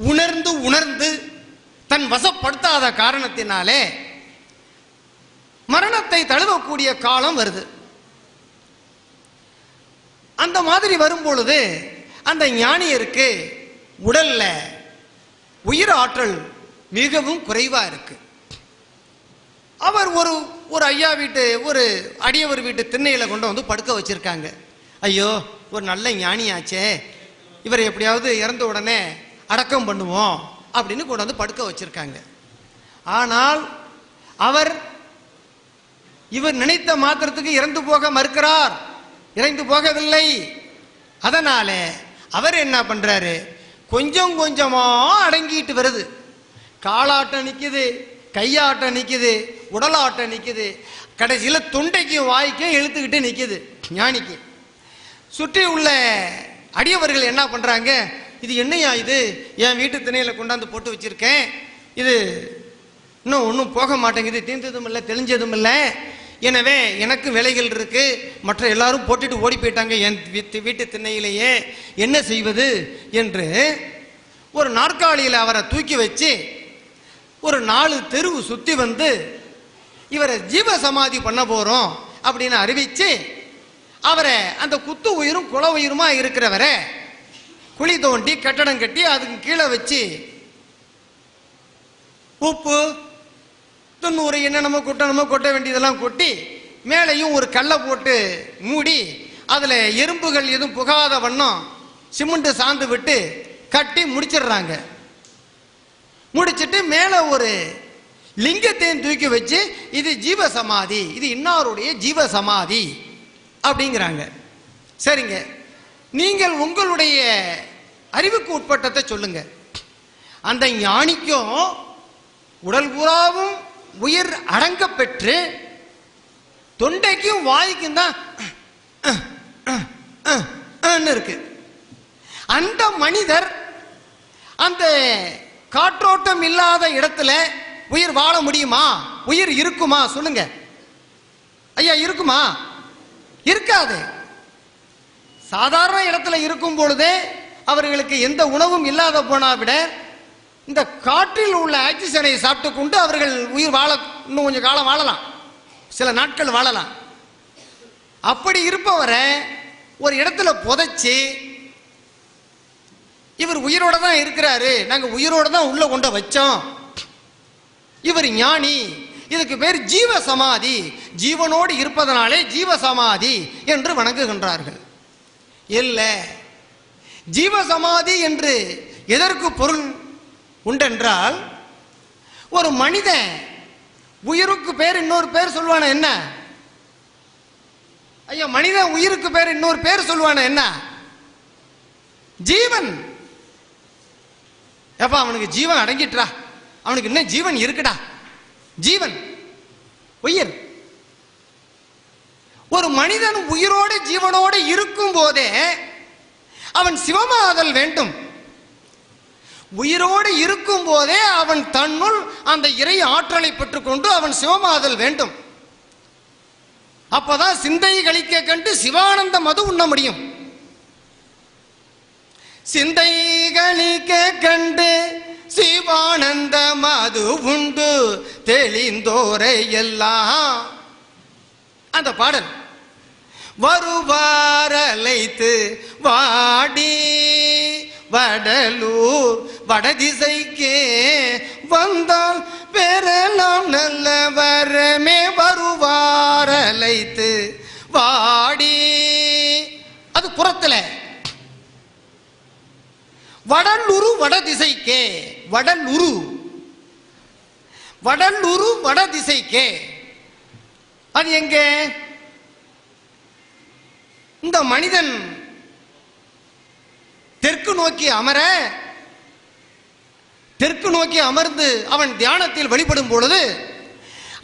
உணர்ந்து உணர்ந்து தன் வசப்படுத்தாத காரணத்தினாலே மரணத்தை தழுவக்கூடிய காலம் வருது. அந்த மாதிரி வரும்பொழுது அந்த ஞானியருக்கு உடல்ல உயிர் ஆற்றல் மிகவும் குறைவா இருக்கு. அவர் ஒரு ஐயா வீட்டு ஒரு அடியவர் வீட்டு திண்ணையில கொண்டு வந்து படுக்க வச்சிருக்காங்க. ஐயோ, ஒரு நல்ல ஞானியாச்சே, இவரை எப்படியாவது இறந்த உடனே அடக்கம் பண்ணுவோம் அப்படின்னு கொண்டு வந்து படுக்க வச்சிருக்காங்க. ஆனால் இவர் நினைத்த மாத்திரத்துக்கு இறந்து போக மறுக்கிறார், இறந்து போகவில்லை. அதனால அவர் என்ன பண்றாரு, கொஞ்சம் கொஞ்சமா அடங்கிட்டு வருது. காலாட்டம் நிக்குது, கையாட்டம் நிக்குது, உடலாட்டம் நிக்குது, கடைசியில் தொண்டைக்கும் வாய்க்கும் இழுத்துக்கிட்டு நிக்குது ஞானிக்கு. சுற்றி உள்ள அடியவர்கள் என்ன பண்றாங்க, இது என்னையா இது, என் வீட்டு திணையில கொண்டாந்து போட்டு வச்சிருக்கேன், இது இன்னும் ஒன்றும் போக மாட்டேங்குது, தீர்ந்ததும் இல்லை தெளிஞ்சதும் இல்லை, எனவே எனக்கு வேலைகள் இருக்கு, மற்ற எல்லாரும் போட்டுட்டு ஓடி போயிட்டாங்க என் வீட்டு திண்ணையிலேயே, என்ன செய்வது என்று ஒரு நாற்காலியில் அவரை தூக்கி வச்சு ஒரு 4 தெருவு சுத்தி வந்து இவரை ஜீவ சமாதி பண்ண போறோம் அப்படின்னு அறிவிச்சு அவரை அந்த குத்து உயிரும் குல உயிருமா இருக்கிறவரை குழி தோண்டி கட்டடம் கட்டி அதுக்கு கீழே வச்சு உப்பு துண்ணூறு என்னென்னமோ கொட்ட வேண்டியதெல்லாம் கொட்டி மேலையும் ஒரு கல்லை போட்டு மூடி அதில் எறும்புகள் எதுவும் புகாத வண்ணம் சிமெண்ட் சாந்து விட்டு கட்டி முடிச்சிடுறாங்க. முடிச்சிட்டு மேலே ஒரு லிங்கத்தையும் தூக்கி வச்சு இது ஜீவ சமாதி, இது இன்னாருடைய ஜீவ சமாதி அப்படிங்கிறாங்க. சரிங்க, நீங்கள் உங்களுடைய அறிவுக்கு உட்பட்டத்தை சொல்லுங்க. அந்த ஞானிக்கும் உடல் பூராவும் உயிர் அடங்க பெற்று தொண்டைக்கும் வாய்க்கும் தான் இருக்கு. அந்த மனிதர் அந்த காற்றோட்டம் இல்லாத இடத்துல உயிர் வாழ முடியுமா, உயிர் இருக்குமா சொல்லுங்க ஐயா, இருக்குமா? இருக்காது. சாதாரண இடத்துல இருக்கும் பொழுதே அவர்களுக்கு எந்த உணவும் இல்லாத போனா விட இந்த காற்றில் உள்ள ஆக்சிஜனை சாப்பிட்டு கொண்டு அவர்கள் உயிர் வாழ இன்னும் கொஞ்சம் காலம் வாழலாம், சில நாட்கள் வாழலாம். அப்படி இருப்பவரை ஒரு இடத்துல புதைச்சி இவர் உயிரோட தான் இருக்கிறாரு, நாங்க உயிரோட தான் உள்ள கொண்டு வச்சோம், இவர் ஞானி, இதுக்கு பேர் ஜீவ சமாதி, ஜீவனோடு இருப்பதனாலே ஜீவ சமாதி என்று வணங்குகின்றார்கள். இல்ல, ஜீவ சமாதி என்று எதற்கு பொருள் உண்டென்றால், ஒரு மனிதன் உயிருக்கு பேர் இன்னொரு பேர் சொல்வான என்ன ஐயா, மனித உயிருக்கு பேர் இன்னொரு பேர் சொல்வான என்ன? ஜீவன். எப்ப அவனுக்கு ஜீவன் அடங்கிட்டா, அவனுக்கு இன்னும் ஜீவன் இருக்குடா, ஜீவன் உயிர். ஒரு மனிதன் உயிரோடு ஜீவனோடு இருக்கும் போதே அவன் சிவமாதல் வேண்டும். உயிரோடு இருக்கும் போதே அவன் தன்னுள் அந்த இறை ஆற்றலை பெற்றுக்கொண்டு அவன் சிவமாதல் வேண்டும். அப்பதான் சிந்தை கழிக்க கண்டு சிவானந்த மது உண்ண முடியும். சிந்தை கழிக்க கண்டு சிவானந்த மது உண்டு தெளிந்தோரை எல்லாம் அந்த பாடல். வருவாரலைத்து வாடி வடலூர் வடதிசைக்கே வந்தால் பெறலாம் நல்ல வரமே. வருவாரலைத்து வாடி, அது புறத்துல. வடலுரு வடதிசைக்கே, வடலுரு வடலுரு வடதிசைக்கே, அது எங்க? இந்த மனிதன் தெற்கு தெற்கு நோக்கி அமர்ந்து அவன் தியானத்தில் வழிபடும் பொழுது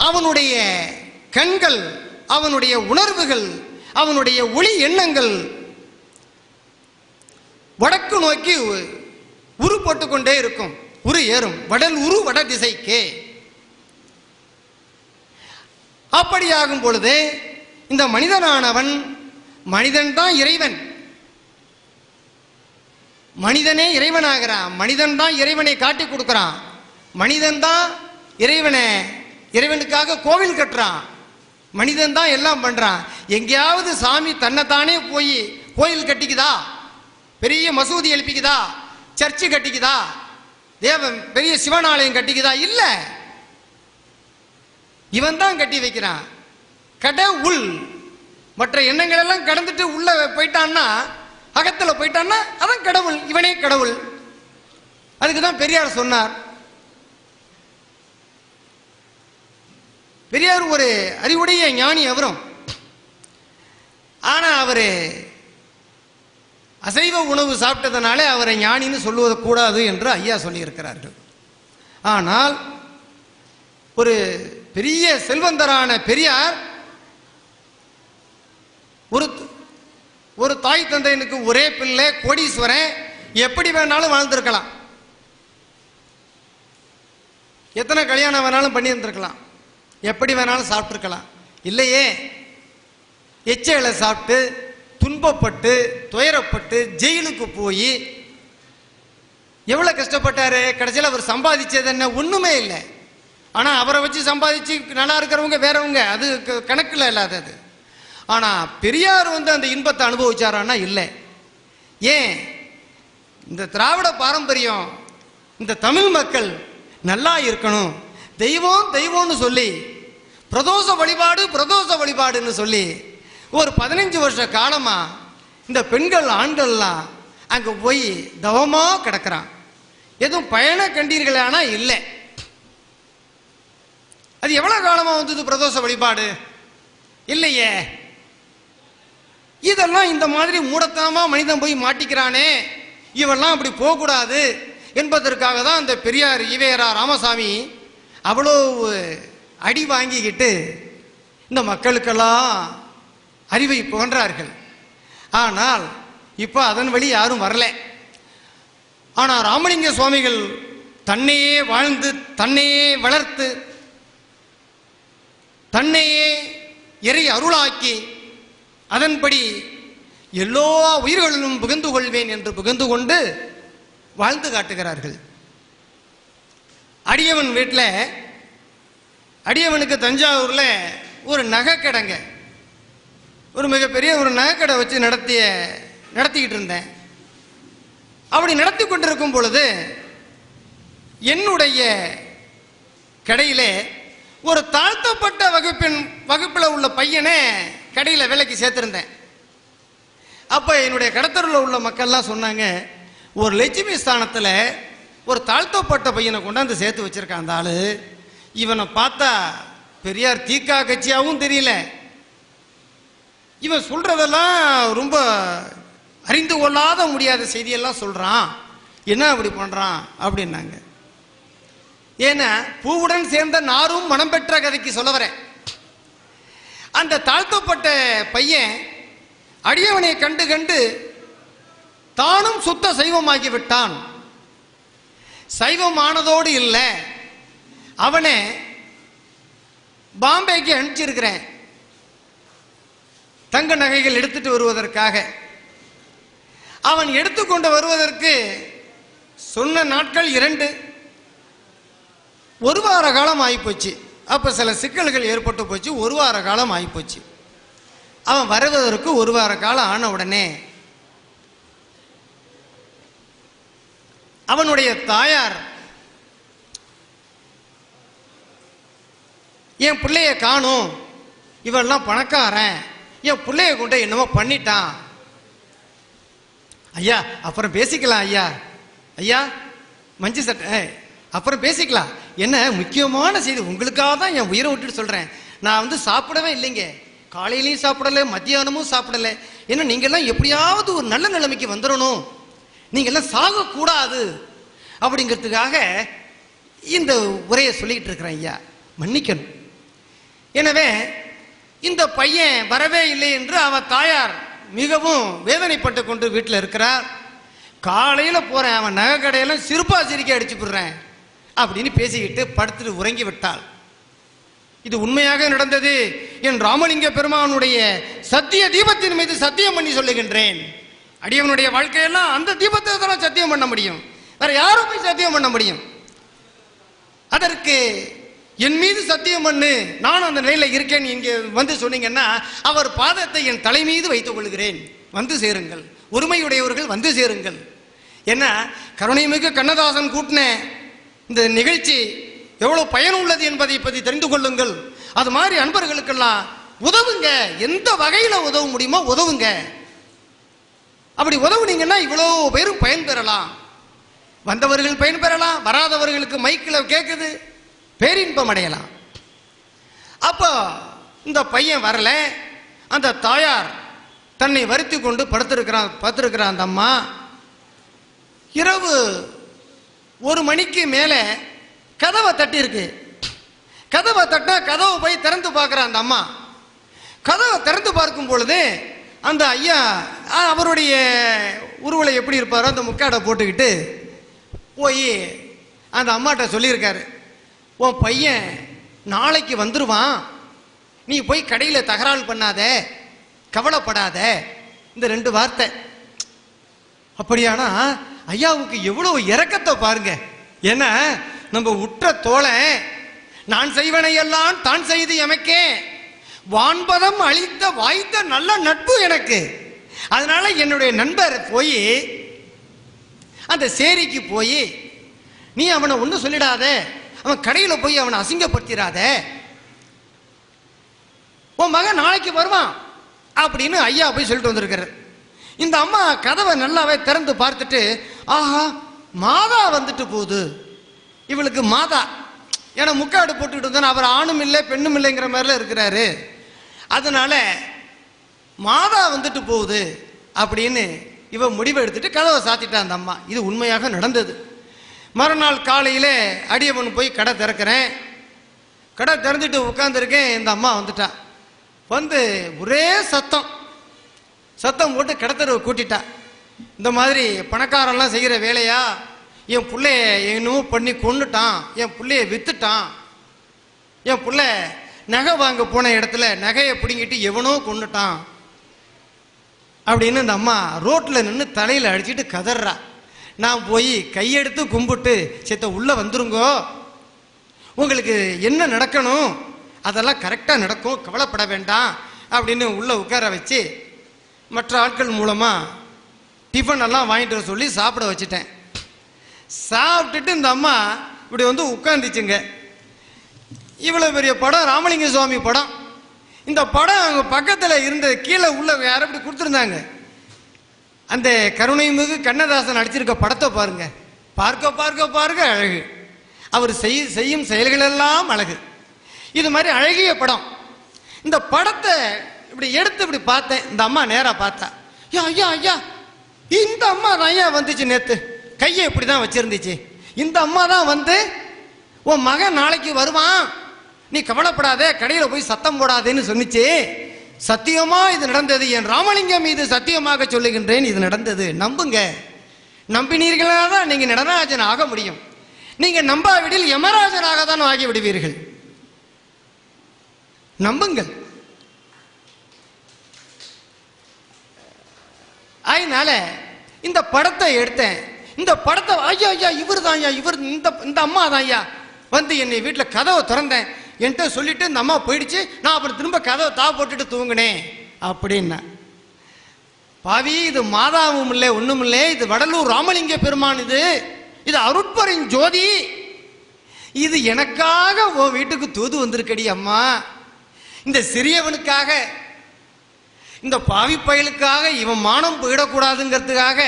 அவனுடைய கண்கள், அவனுடைய உணர்வுகள், அவனுடைய ஒளி எண்ணங்கள் வடக்கு நோக்கி உரு போட்டுக்கொண்டே இருக்கும். உரு ஏறும், வடல் உரு வட திசைக்கே. அப்படியாகும் பொழுது இந்த மனிதனானவன், மனிதன் தான் இறைவன், மனிதனே இறைவனாகிறான், மனிதன் தான் இறைவனை காட்டி கொடுக்கிறான், மனிதன் தான் இறைவனுக்காக கோவில் கட்டுறான், மனிதன் தான் எல்லாம் பண்றான். எங்கேயாவது சாமி தன்னைத்தானே போய் கோயில் கட்டிக்குதா, பெரிய மசூதி எழுப்பிக்குதா, சர்ச்சு கட்டிக்குதா, பெரிய சிவனாலயம் கட்டிக்குதா? இல்ல, இவன் தான் கட்டி வைக்கிறான். கடவுள் மற்ற எண்ணங்கள் எல்லாம் கடந்துட்டு உள்ள போயிட்டான்னா, அகத்துல போயிட்டான்னா அவன் கடவுள், இவனே கடவுள். அதுக்கு தான் பெரியார் சொன்னார். பெரியார் ஒரு அறிவுடைய ஞானி அவரும். ஆனா அவரு அசைவ உணவு சாப்பிட்டதனால அவரை ஞானின்னு சொல்லுவது கூடாது என்று ஐயா சொல்லியிருக்கிறார்கள். ஆனால் ஒரு பெரிய செல்வந்தரான பெரியார் ஒரு தாய் தந்தையனுக்கு ஒரே பிள்ளை, கோடீஸ்வரன், எப்படி வேணாலும் வாழ்ந்திருக்கலாம், எத்தனை கல்யாணம் வேணாலும் பண்ணியிருந்திருக்கலாம், எப்படி வேணாலும் சாப்பிட்டுருக்கலாம். இல்லையே, எச்சைகளை சாப்பிட்டு துன்பப்பட்டு துயரப்பட்டு ஜெயிலுக்கு போய் எவ்வளவு கஷ்டப்பட்டாரு. கடைசியில் அவர் சம்பாதிச்சது என்ன? ஒண்ணுமே இல்லை. ஆனா அவரை வச்சு சம்பாதிச்சு நல்லா இருக்கிறவங்க வேறவங்க, அது கணக்குல இல்லாதது. ஆனா பெரியார் அந்த இன்பத்தை அனுபவிச்சாரான்னா இல்லை. ஏன்? இந்த திராவிட பாரம்பரியம், இந்த தமிழ் மக்கள் நல்லா இருக்கணும், தெய்வம் தெய்வம்னு சொல்லி பிரதோஷ வழிபாடுன்னு சொல்லி ஒரு 15 வருஷ காலமா இந்த பெண்கள் ஆண்கள்லாம் அங்க போய் தவமா கிடக்கிறான். எதுவும் பயண கண்டீர்களானா இல்லை. அது எவ்வளவு காலமா வந்தது பிரதோஷ வழிபாடு? இல்லையே. இதெல்லாம் இந்த மாதிரி மூடத்தனமா மனிதன் போய் மாட்டிக்கிறானே, இவெல்லாம் அப்படி போகக்கூடாது என்பதற்காக தான் இந்த பெரியார் ஈவேரா ராமசாமி அவ்வளோ அடி வாங்கிக்கிட்டு இந்த மக்களுக்கெல்லாம் அறிவை புகன்றார்கள். ஆனால் இப்ப அதன் வழி யாரும் வரல. ஆனா ராமலிங்க சுவாமிகள் தன்னையே வாழ்ந்து, தன்னையே வளர்த்து, தன்னையே இறை அருளாக்கி, அதன்படி எல்லா உயிர்களிலும் புகுந்து கொள்வேன் என்று புகுந்து கொண்டு வாழ்ந்து காட்டுகிறார்கள். அடியவன் வீட்டில், அடியவனுக்கு தஞ்சாவூர்ல ஒரு நகைக்கடைங்க, ஒரு மிகப்பெரிய ஒரு நகைக்கடை வச்சு நடத்திக்கிட்டு இருந்தேன். அப்படி நடத்தி கொண்டிருக்கும் பொழுது என்னுடைய கடையிலே ஒரு தாழ்த்தப்பட்ட வகுப்பில் உள்ள பையனை கடையில் வேலைக்கு சேர்த்திருந்தேன். அப்ப என்னுடைய கடத்தூரில் உள்ள மக்கள்லாம் சொன்னாங்க, ஒரு லட்சுமி ஸ்தானத்தில் ஒரு தாழ்த்தப்பட்ட பையனை கொண்டாந்து சேர்த்து வச்சிருக்கான் அந்த ஆளு, இவனை பார்த்தா பெரியார் தீக்கா கட்சியாகவும் தெரியல, இவன் சொல்றதெல்லாம் ரொம்ப அறிந்து கொள்ளாத முடியாத செய்தியெல்லாம் சொல்றான், என்ன அப்படி பண்றான் அப்படின்னாங்க. ஏன்னா பூவுடன் சேர்ந்த நாரும் மனம் பெற்ற கதைக்கு சொல்ல வரேன். அந்த தாழ்த்தப்பட்ட பையன் அடியவனை கண்டு கண்டு தானும் சுத்த சைவமாகி விட்டான். சைவமானதோடு இல்லை, அவனை பாம்பேக்கு அனுப்பிச்சிருக்கிறேன் தங்க நகைகள் எடுத்துட்டு வருவதற்காக. அவன் எடுத்துக்கொண்டு வருவதற்கு சொன்ன நாட்கள் 2, ஒரு வார காலம் ஆகிப்போச்சு. அப்ப சில சிக்கல்கள் ஏற்பட்டு போச்சு, ஒரு வார காலம் ஆகிப்போச்சு. அவன் வருவதற்கு ஒரு வார காலம் ஆன உடனே அவனுடைய தாயார், என் பிள்ளைய காணும், இவெல்லாம் பணக்காரன், என் பிள்ளைய கொண்டு என்னமோ பண்ணிட்டான். ஐயா அப்புறம் பேசிக்கலாம், ஐயா ஐயா மஞ்சு சட்டை அப்புறம் பேசிக்கலாம், என்ன முக்கியமான செய்தி உங்களுக்காக தான் என் உயிரை விட்டுட்டு சொல்றேன். நான் சாப்பிடவே இல்லைங்க, காலையிலையும் சாப்பிடல, மத்தியானமும் சாப்பிடல. ஏன்னா நீங்கெல்லாம் எப்படியாவது ஒரு நல்ல நிலைமைக்கு வந்துடணும், நீங்கள்லாம் சாகக்கூடாது அப்படிங்கிறதுக்காக இந்த உரையை சொல்லிக்கிட்டு இருக்கிறேன் ஐயா, மன்னிக்கணும். எனவே இந்த பையன் வரவே இல்லை என்று அவன் தாயார் மிகவும் வேதனைப்பட்டு கொண்டு வீட்டில் இருக்கிறார். காலையில் போகிறேன், அவன் நகை கடையெல்லாம் சிறுப்பா சிரிக்க அடிச்சு போடுறேன் அப்படின்னு பேசிக்கிட்டு படுத்துட்டு உறங்கி விட்டாள். இது உண்மையாக நடந்தது. என் ராமலிங்க பெருமானுடைய சத்திய தீபத்தின் மீது சத்தியம் பண்ணி சொல்லுகின்றேன். அடியவனுடைய வாழ்க்கையெல்லாம் அந்த தீபத்தை தான் சத்தியம் பண்ண முடியும், வேற யாரும் போய் சத்தியம் பண்ண முடியும்? அதற்கு என் மீது சத்தியம் பண்ணு, நான் அந்த நிலையில் இருக்கேன் இங்கே வந்து சொன்னீங்கன்னா அவர் பாதத்தை என் தலை மீது வைத்துக் கொள்கிறேன், வந்து சேருங்கள், ஒருமையுடையவர்கள் வந்து சேருங்கள். என்ன கருணைமிகு கண்ணதாசன் கூட்டின இந்த நிகழ்ச்சி எவ்வளவு பயனுள்ளது என்பதை பற்றி தெரிந்து கொள்ளுங்கள். அது மாதிரி அன்பர்களுக்கெல்லாம் உதவுங்க, எந்த வகையில் உதவ முடியுமோ உதவுங்க. அப்படி உதவுனீங்கன்னா இவ்வளோ பேரும் பயன் பெறலாம். வந்தவர்கள் பயன் பெறலாம், வராதவர்களுக்கு மைக்கில் கேட்குது, பேரின்பம் அடையலாம். அப்போ இந்த பையன் வரல. அந்த தாயார் தன்னை வருத்தி கொண்டு படுத்திருக்கிறான் அந்த அம்மா. இரவு 1 மணிக்கு மேலே கதவை தட்டியிருக்கு. கதவை தட்டா கதவை போய் திறந்து பார்க்குறான் அந்த அம்மா. கதவை திறந்து பார்க்கும் பொழுது அந்த ஐயா அவருடைய உருவலை எப்படி இருப்பாரோ அந்த முக்காடை போட்டுக்கிட்டு போய் அந்த அம்மாட்ட சொல்லியிருக்காரு, உன் பையன் நாளைக்கு வந்துடுவான், நீ போய் கடையில் தகராறு பண்ணாத, கவலைப்படாத. இந்த 2 வார்த்தை. அப்படியானா ஐயாவுக்கு எவ்வளவு இரக்கத்தை பாருங்க. ஏன்னா நம்ம உற்ற தோழை, நான் செய்வனையெல்லாம் தான் செய்து எமக்கே வான்பதம் அளித்த வாய்த்த நல்ல நட்பு எனக்கு. அதனால என்னுடைய நண்பர் போய் அந்த சேரிக்கு போய் நீ அவனை ஒன்றும் சொல்லிடாத, அவன் கடையில் போய் அவனை அசிங்கப்படுத்திடாத, உன் மகன் நாளைக்கு வருவான் அப்படின்னு ஐயா போய் சொல்லிட்டு வந்திருக்கிறார். இந்த அம்மா கதவை நல்லாவே திறந்து பார்த்துட்டு, ஆஹா மாதா வந்துட்டு போகுது, இவளுக்கு மாதா, ஏன்னா முக்காடு போட்டுக்கிட்டு வந்தோன்னா அவர் ஆணும் இல்லை பெண்ணும் இல்லைங்கிற மாதிரிலாம் இருக்கிறாரு, அதனால மாதா வந்துட்டு போகுது அப்படின்னு இவ முடிவை எடுத்துட்டு கதவை சாத்திட்டான் அந்த அம்மா. இது உண்மையாக நடந்தது. மறுநாள் காலையில் அடியவன் போய் கடை திறக்கிறேன். கடை திறந்துட்டு உட்காந்துருக்கேன். இந்த அம்மா வந்துட்டா. வந்து ஒரே சத்தம் போட்டு கடத்தரவை கூட்டிட்டா. இந்த மாதிரி பணக்காரெல்லாம் செய்கிற வேலையா, என் பிள்ளைய என்னமோ பண்ணி கொண்டுட்டான், என் பிள்ளைய வித்துட்டான், என் பிள்ளை நகை வாங்க போன இடத்துல நகையை பிடிங்கிட்டு எவனோ கொண்டுட்டான் அப்படின்னு இந்த அம்மா ரோட்டில் நின்று தலையில் அடிச்சுட்டு கதறா. நான் போய் கையெடுத்து கும்பிட்டு, சேத்த உள்ளே வந்துருங்கோ, உங்களுக்கு என்ன நடக்கணும் அதெல்லாம் கரெக்டாக நடக்கும், கவலைப்பட வேண்டாம் அப்படின்னு உள்ளே உட்கார வச்சு மற்ற ஆட்கள் மூலமாக டிஃபன் எல்லாம் வாங்கிட்டு வர சொல்லி சாப்பிட வச்சுட்டேன். சாப்பிட்டுட்டு இந்த அம்மா இப்படி வந்து உட்காந்துச்சுங்க. இவ்வளோ பெரிய படம் ராமலிங்க சுவாமி படம். இந்த படம் அவங்க பக்கத்தில் இருந்த கீழே உள்ள யாரும் இப்படி கொடுத்துருந்தாங்க. அந்த கருணைமிகு கண்ணதாசன் நடிச்சிருக்க படத்தை பாருங்க, பார்க்க அழகு, அவர் செய்யும் செயல்களெல்லாம் அழகு. இது மாதிரி அழகிய படம். இந்த படத்தை இப்படி எடுத்து இப்படி பார்த்தேன். இந்த அம்மா நேராக பார்த்தா, ஐயா இந்த அம்மா தான் ஐயா வந்துச்சு, நேற்று கையை இப்படி தான் வச்சிருந்துச்சு, இந்த அம்மா தான் வந்து உன் மகன் நாளைக்கு வருவான், நீ கவலைப்படாத, கடையில் போய் சத்தம் போடாதேன்னு சொன்னிச்சு. சத்தியமா இது நடந்தது, என் ராமலிங்கம் மீது சத்தியமாக சொல்லுகின்றேன், இது நடந்தது, நம்புங்க. நம்பினீர்களாக தான் நீங்க நடராஜன் ஆக முடியும். நீங்க நம்பாவிடில் யமராஜனாக தான் ஆகி விடுவீர்கள். நம்புங்கள். அதனால இந்த படத்தை எடுத்தேன். இந்த படத்தை ஐயா இவர் தான் ஐயா, இவர் இந்த அம்மா தான் ஐயா வந்து என்னை வீட்டில் கதவை திறந்தேன் என்கிட்ட சொல்லிட்டு இந்த அம்மா போயிடுச்சு. நான் அப்புறம் திரும்ப கதவை போட்டுட்டு தூங்கினேன் அப்படின்னா. பாவி, இது மாதாவும் இல்லை ஒன்றும் இல்லை, இது வடலூர் ராமலிங்க பெருமான், இது அருட்பரின் ஜோதி, இது எனக்காக உன் வீட்டுக்கு தூது வந்திருக்கடி அம்மா. இந்த சிறியவனுக்காக, இந்த பாவி பயலுக்காக, இவன் மானம் போயிடக்கூடாதுங்கிறதுக்காக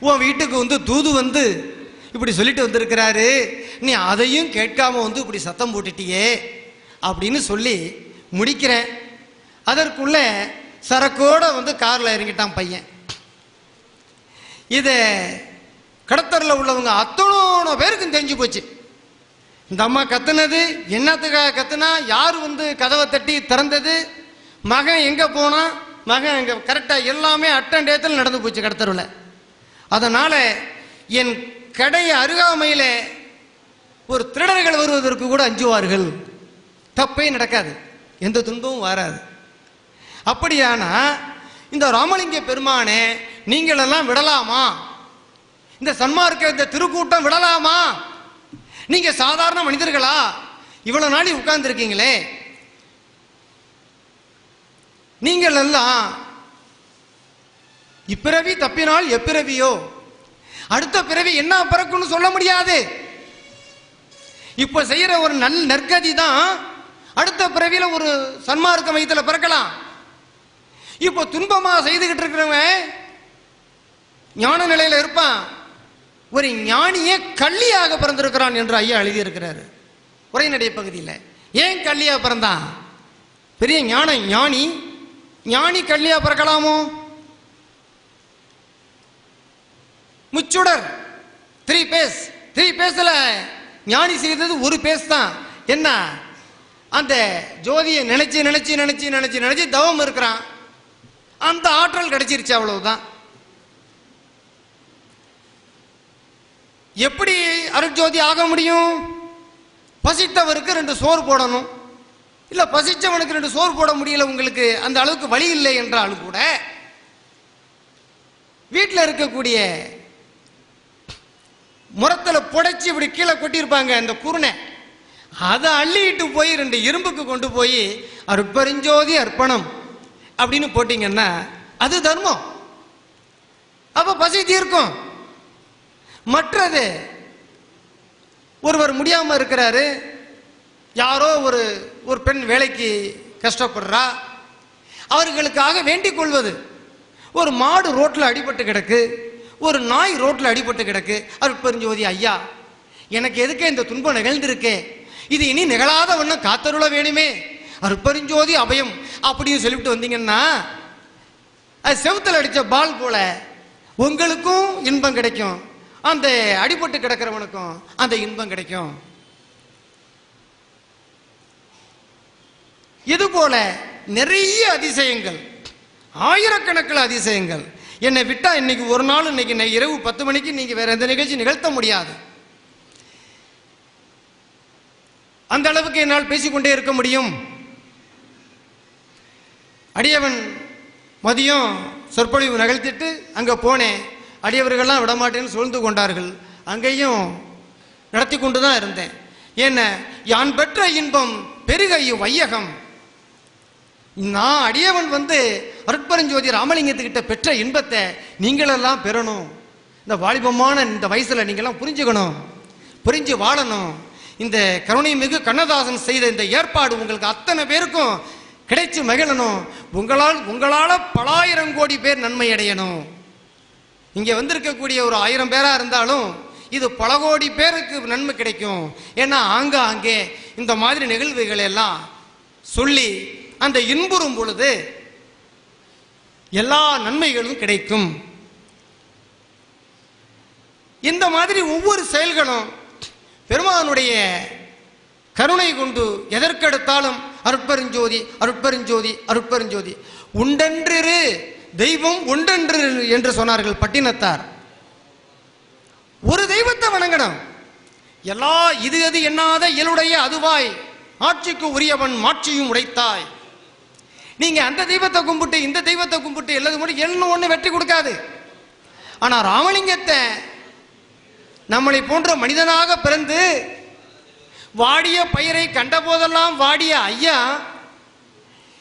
உன் வீட்டுக்கு வந்து தூது வந்து இப்படி சொல்லிட்டு வந்திருக்கிறாரு. நீ அதையும் கேட்காம வந்து இப்படி சத்தம் போட்டுட்டியே அப்படின்னு சொல்லி முடிக்கிறேன். அதற்குள்ள சரக்கோட வந்து காரில் இறங்கிட்டான் பையன். இதை கடத்தரில் உள்ளவங்க அத்தனை பேருக்கும் தெரிஞ்சு போச்சு. இந்த அம்மா கத்துனது என்னத்துக்காக கத்துனா, யார் கதவை தட்டி திறந்தது, மகன் எங்க போனா, மகன் எங்க, கரெக்டா எல்லாமே அட்டண்டேத்தில் நடந்து போச்சு கடத்தருவில். அதனால என் கடை அருகாமையில ஒரு திருடர்கள் வருவதற்கு கூட அஞ்சுவார்கள். தப்பே நடக்காது, எந்த துன்பமும் வராது. அப்படியானா இந்த ராமலிங்க பெருமானே நீங்கள் எல்லாம் விடலாமா? இந்த சன்மார்க்க இந்த திருக்கூட்டம் விடலாமா? நீங்க சாதாரண மனிதர்களா? இவ்வளவு நாளி உட்கார்ந்து இருக்கீங்களே, நீங்கள் எல்லாம் இப்பிறவி தப்பினால் எப்பிறவியோ, அடுத்த பிறவி என்ன பிறக்குன்னு சொல்ல முடியாது. இப்ப செய்யற ஒரு நற்கதி தான் அடுத்த பிறவியில ஒரு சன்மார்க்க மையத்துல பிறக்கலாம். இப்போ துன்பமா செய்துகிட்டு இருக்கிறவன் ஞான நிலையில இருப்பான். ஒரு ஞானியே கள்ளியாக பிறந்திருக்கிறான் என்று ஐயா எழுதியிருக்கிறாரு உரைநடை பகுதியில். ஏன் கள்ளியா பிறந்தான்? பெரிய ஞானி ஞானி கள்ளியா பிறக்கலாமோ? முச்சுடர் 3 பேஸ்ல ஞானி செய்தது ஒரு பேஸ் தான். என்ன? அந்த ஜோதியை நினைச்சு நினைச்சு நினைச்சு நினைச்சு நினைச்சு தவம் இருக்கிறான். அந்த ஆற்றல் கிடைச்சிருச்சு, அவ்வளவுதான். எப்படி அருட்ஜோதி ஆக முடியும்? பசித்தவருக்கு 2 சோறு போடணும். இல்ல பசிச்சவனுக்கு 2 சோறு போட முடியல, உங்களுக்கு அந்த அளவுக்கு வழி இல்லை என்றாலும் கூட வீட்டில் இருக்கக்கூடிய முரத்துல புடைச்சி இப்படி கீழே கொட்டியிருப்பாங்க அந்த குருணை, அதை அள்ளிட்டு போய் 2 இரும்புக்கு கொண்டு போய் அருட்பெருஞ்சோதி அர்ப்பணம் அப்படின்னு போட்டீங்கன்னா அது தர்மம். அப்ப பசி தீர்க்கும். மற்றது ஒருவர் முடியாம இருக்கிறாரு, யாரோ ஒரு பெண் வேலைக்கு கஷ்டப்படுறா, அவர்களுக்காக வேண்டிக் கொள்வது. ஒரு மாடு ரோட்ல அடிபட்டு கிடக்கு, ஒரு நாய் ரோட்ல அடிபட்டு கிடக்கு, அருட்பெருஞ்சோதி ஐயா எனக்கு எதுக்கு இந்த துன்பம் நிகழ்ந்திருக்கே, இது இனி நிகழாத ஒன்னும் காத்தருள வேணுமே, அருட்பெருஞ்சோதி அபயம் அப்படின்னு சொல்லிவிட்டு வந்தீங்கன்னா அது செவுத்துல அடிச்ச பால் போல உங்களுக்கும் இன்பம் கிடைக்கும், அந்த அடிபட்டு கிடக்கிறவனுக்கும் அந்த இன்பம் கிடைக்கும். இது போல நிறைய அதிசயங்கள், ஆயிரக்கணக்கில் அதிசயங்கள். என்னை விட்டா இன்னைக்கு ஒரு நாள், இன்னைக்கு இரவு 10 மணிக்கு நீங்க வேற எந்த நிகழ்ச்சி நிகழ்த்த முடியாது. அந்த அளவுக்கு என்னால் பேசிக்கொண்டே இருக்க முடியும். அடியவன் மதியம் சொற்பொழிவு நிகழ்த்திட்டு அங்க போனேன். அடியவர்கள்லாம் விடமாட்டேன்னு சூழ்ந்து கொண்டார்கள். அங்கேயும் நடத்தி கொண்டுதான் இருந்தேன். என்ன, யான் பெற்ற இன்பம் பெருகையும் வையகம். நான் அடியவன் அருட்பெருஞ்சோதி ராமலிங்கத்துக்கிட்ட பெற்ற இன்பத்தை நீங்களெல்லாம் பெறணும். இந்த வாலிபமான இந்த வயசுல நீங்கெல்லாம் புரிஞ்சுக்கணும், புரிஞ்சு வாழணும். இந்த கருணை மிகு கண்ணதாசன் செய்த இந்த ஏற்பாடு உங்களுக்கு அத்தனை பேருக்கும் கிடைச்சு மகிழணும். உங்களால பல ஆயிரம் கோடி பேர் நன்மை அடையணும். இங்க வந்திருக்கக்கூடிய ஒரு 1000 பேரா இருந்தாலும் இது பல கோடி பேருக்கு நன்மை கிடைக்கும். ஏன்னா ஆங்காங்கே இந்த மாதிரி நிகழ்வுகள் எல்லாம் சொல்லி அந்த இன்புறும் பொழுது எல்லா நன்மைகளும் கிடைக்கும். இந்த மாதிரி ஒவ்வொரு செயல்களும் பெருமானுடைய கருணை கொண்டு எதற்கெடுத்தாலும் அருட்பெருஞ்சோதி அருட்பெருஞ்சோதி அருட்பெருஞ்சோதி. உண்டென்று தெய்வம் உண்டென்று என்று சொன்னார்கள் பட்டினத்தார். ஒரு தெய்வத்தை வணங்கணும். எல்லா இது அது எண்ணாத இயலுடைய அதுவாய் ஆட்சிக்கு உரியவன் மாட்சியும் உடைத்தாய். நீங்க அந்த தெய்வத்தை கும்பிட்டு இந்த தெய்வத்தை கும்பிட்டு எல்லாது மட்டும் என்ன ஒண்ணு வெற்றி கொடுக்காது. ஆனா ராமலிங்கத்தை நம்மளை போன்ற மனிதனாக பிறந்து வாடிய பயிரை கண்ட போதெல்லாம் வாடிய ஐயா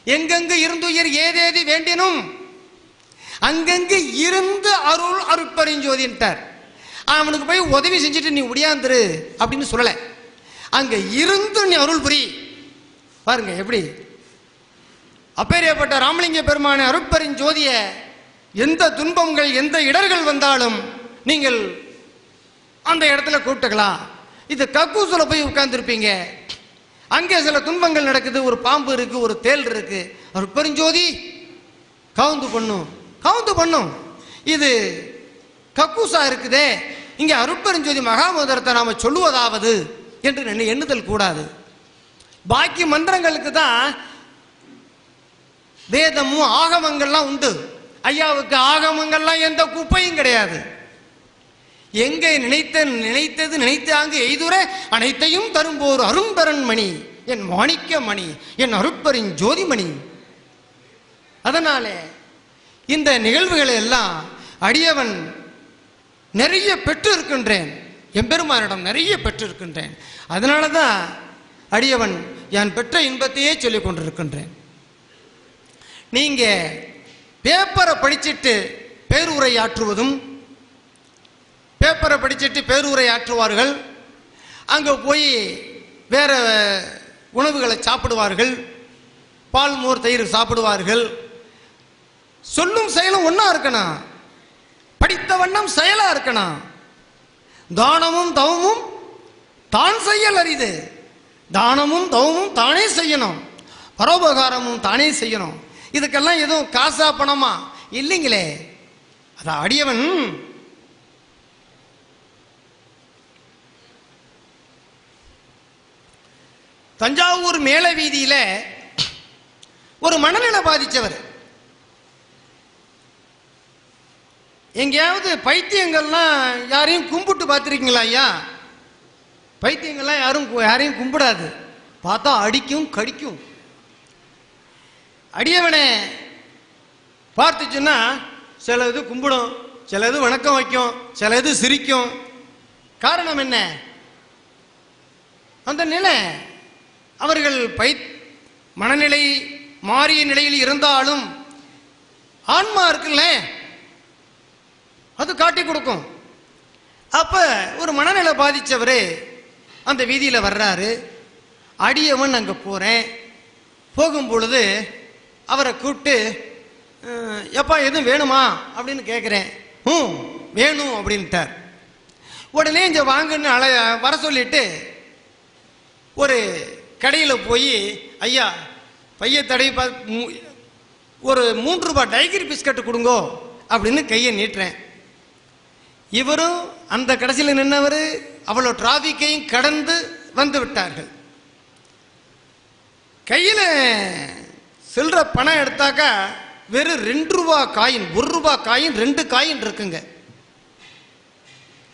எங்கெங்கு இருந்துயிர் ஏதேதி வேண்டினும் அங்கெங்கு இருந்து அருள் அருட்பெருஞ்சோதின்ட்டார். அவனுக்கு போய் உதவி செஞ்சுட்டு நீ உடையாந்துரு அப்படின்னு சொல்லல, அங்க இருந்து நீ அருள் புரி. பாருங்க எப்படி அப்பேரியப்பட்ட ராமலிங்க பெருமான அருட்பெருஞ்சோதிய எந்த துன்பங்கள் எந்த இடர்கள் வந்தாலும் நீங்கள் அந்த இடத்துல கூப்பிட்டுக்கலாம். இது கக்கூசுல போய் உட்கார்ந்துருப்பீங்க, அங்கே சில துன்பங்கள் நடக்குது, ஒரு பாம்பு இருக்கு, ஒரு தேல் இருக்கு, அருட்பெருஞ்சோதி கவுந்து பண்ணும். இது கக்கூசா இருக்குதே, இங்கே அருட்பெருஞ்சோதி மகாமந்திரத்தை நாம சொல்லுவதாவது என்று எண்ணுதல் கூடாது. பாக்கி மந்திரங்களுக்கு தான் வேதமும் ஆகமங்கள்லாம் உண்டு. ஐயாவுக்கு ஆகமங்கள்லாம் எந்த குப்பையும் கிடையாது. எங்கே நினைத்தது நினைத்தாங்கு எய்துர அனைத்தையும் தரும்போர் அரும்பரன் மணி, என் மாணிக்க மணி, என் அருட்பரின் ஜோதிமணி. அதனால இந்த நிகழ்வுகளை எல்லாம் அடியவன் நிறைய பெற்று இருக்கின்றேன், எம்பெருமானிடம் நிறைய பெற்று இருக்கின்றேன். அதனால தான் அடியவன் யான் பெற்ற இன்பத்தையே சொல்லிக் கொண்டிருக்கின்றேன். நீங்க பேப்பரை படிச்சுட்டு பேருரை ஆற்றுவதும், பேப்பரை படிச்சுட்டு பேருரை ஆற்றுவார்கள், அங்கே போய் வேற உணவுகளை சாப்பிடுவார்கள், பால் மோர் தயிர் சாப்பிடுவார்கள். சொல்லும் செயலும் ஒன்றா இருக்கணும், படித்த வண்ணம் செயலா இருக்கணும். தானமும் தவமும் தான் செய்யல் அரிது, தானமும் தவமும் தானே செய்யணும், பரோபகாரமும் தானே செய்யணும். இதுக்கெல்லாம் எதுவும் காசா பணமா இல்லைங்களே. அத அடியவன் தஞ்சாவூர் மேல வீதியில ஒரு மனநிலை பாதிச்சவர். எங்கேயாவது பைத்தியங்கள்லாம் யாரையும் கும்பிட்டு பார்த்துருக்கீங்களா ஐயா? பைத்தியங்கள்லாம் யாரையும் கும்பிடாது, பார்த்தா அடிக்கும் கடிக்கும். அடியவனை பார்த்துச்சுன்னா சில இது கும்பிடும், சில இது வணக்கம் வைக்கும், சில இது சிரிக்கும். காரணம் என்ன? அந்த நிலை அவர்கள் மனநிலை மாறிய நிலையில் இருந்தாலும் ஆன்மா இருக்குல்ல, அது காட்டி கொடுக்கும். அப்ப ஒரு மனநிலை பாதிச்சவரு அந்த வீதியில் வர்றாரு. அடியவன் அங்கே போறேன். போகும் பொழுது அவரை கூப்பிட்டு, எப்பா எதுவும் வேணுமா அப்படின்னு கேட்குறேன். வேணும் அப்படின்ட்டார். உடனே இங்கே வாங்கன்னு வர சொல்லிட்டு ஒரு கடையில் போய், ஐயா பைய தடவி ஒரு 3 ரூபாய் டைகரி பிஸ்கட்டு கொடுங்கோ அப்படின்னு கையை நீட்டுறேன். இவரும் அந்த கடைசியில் நின்றவர் அவ்வளோ டிராஃபிக்கையும் கடந்து வந்து விட்டார்கள். கையில் சில்லற பணம் எடுத்தாக்கா வெறும் 2 ரூபாய் காயின், 1 ரூபாய் காயின் 2 காயின் இருக்குங்க.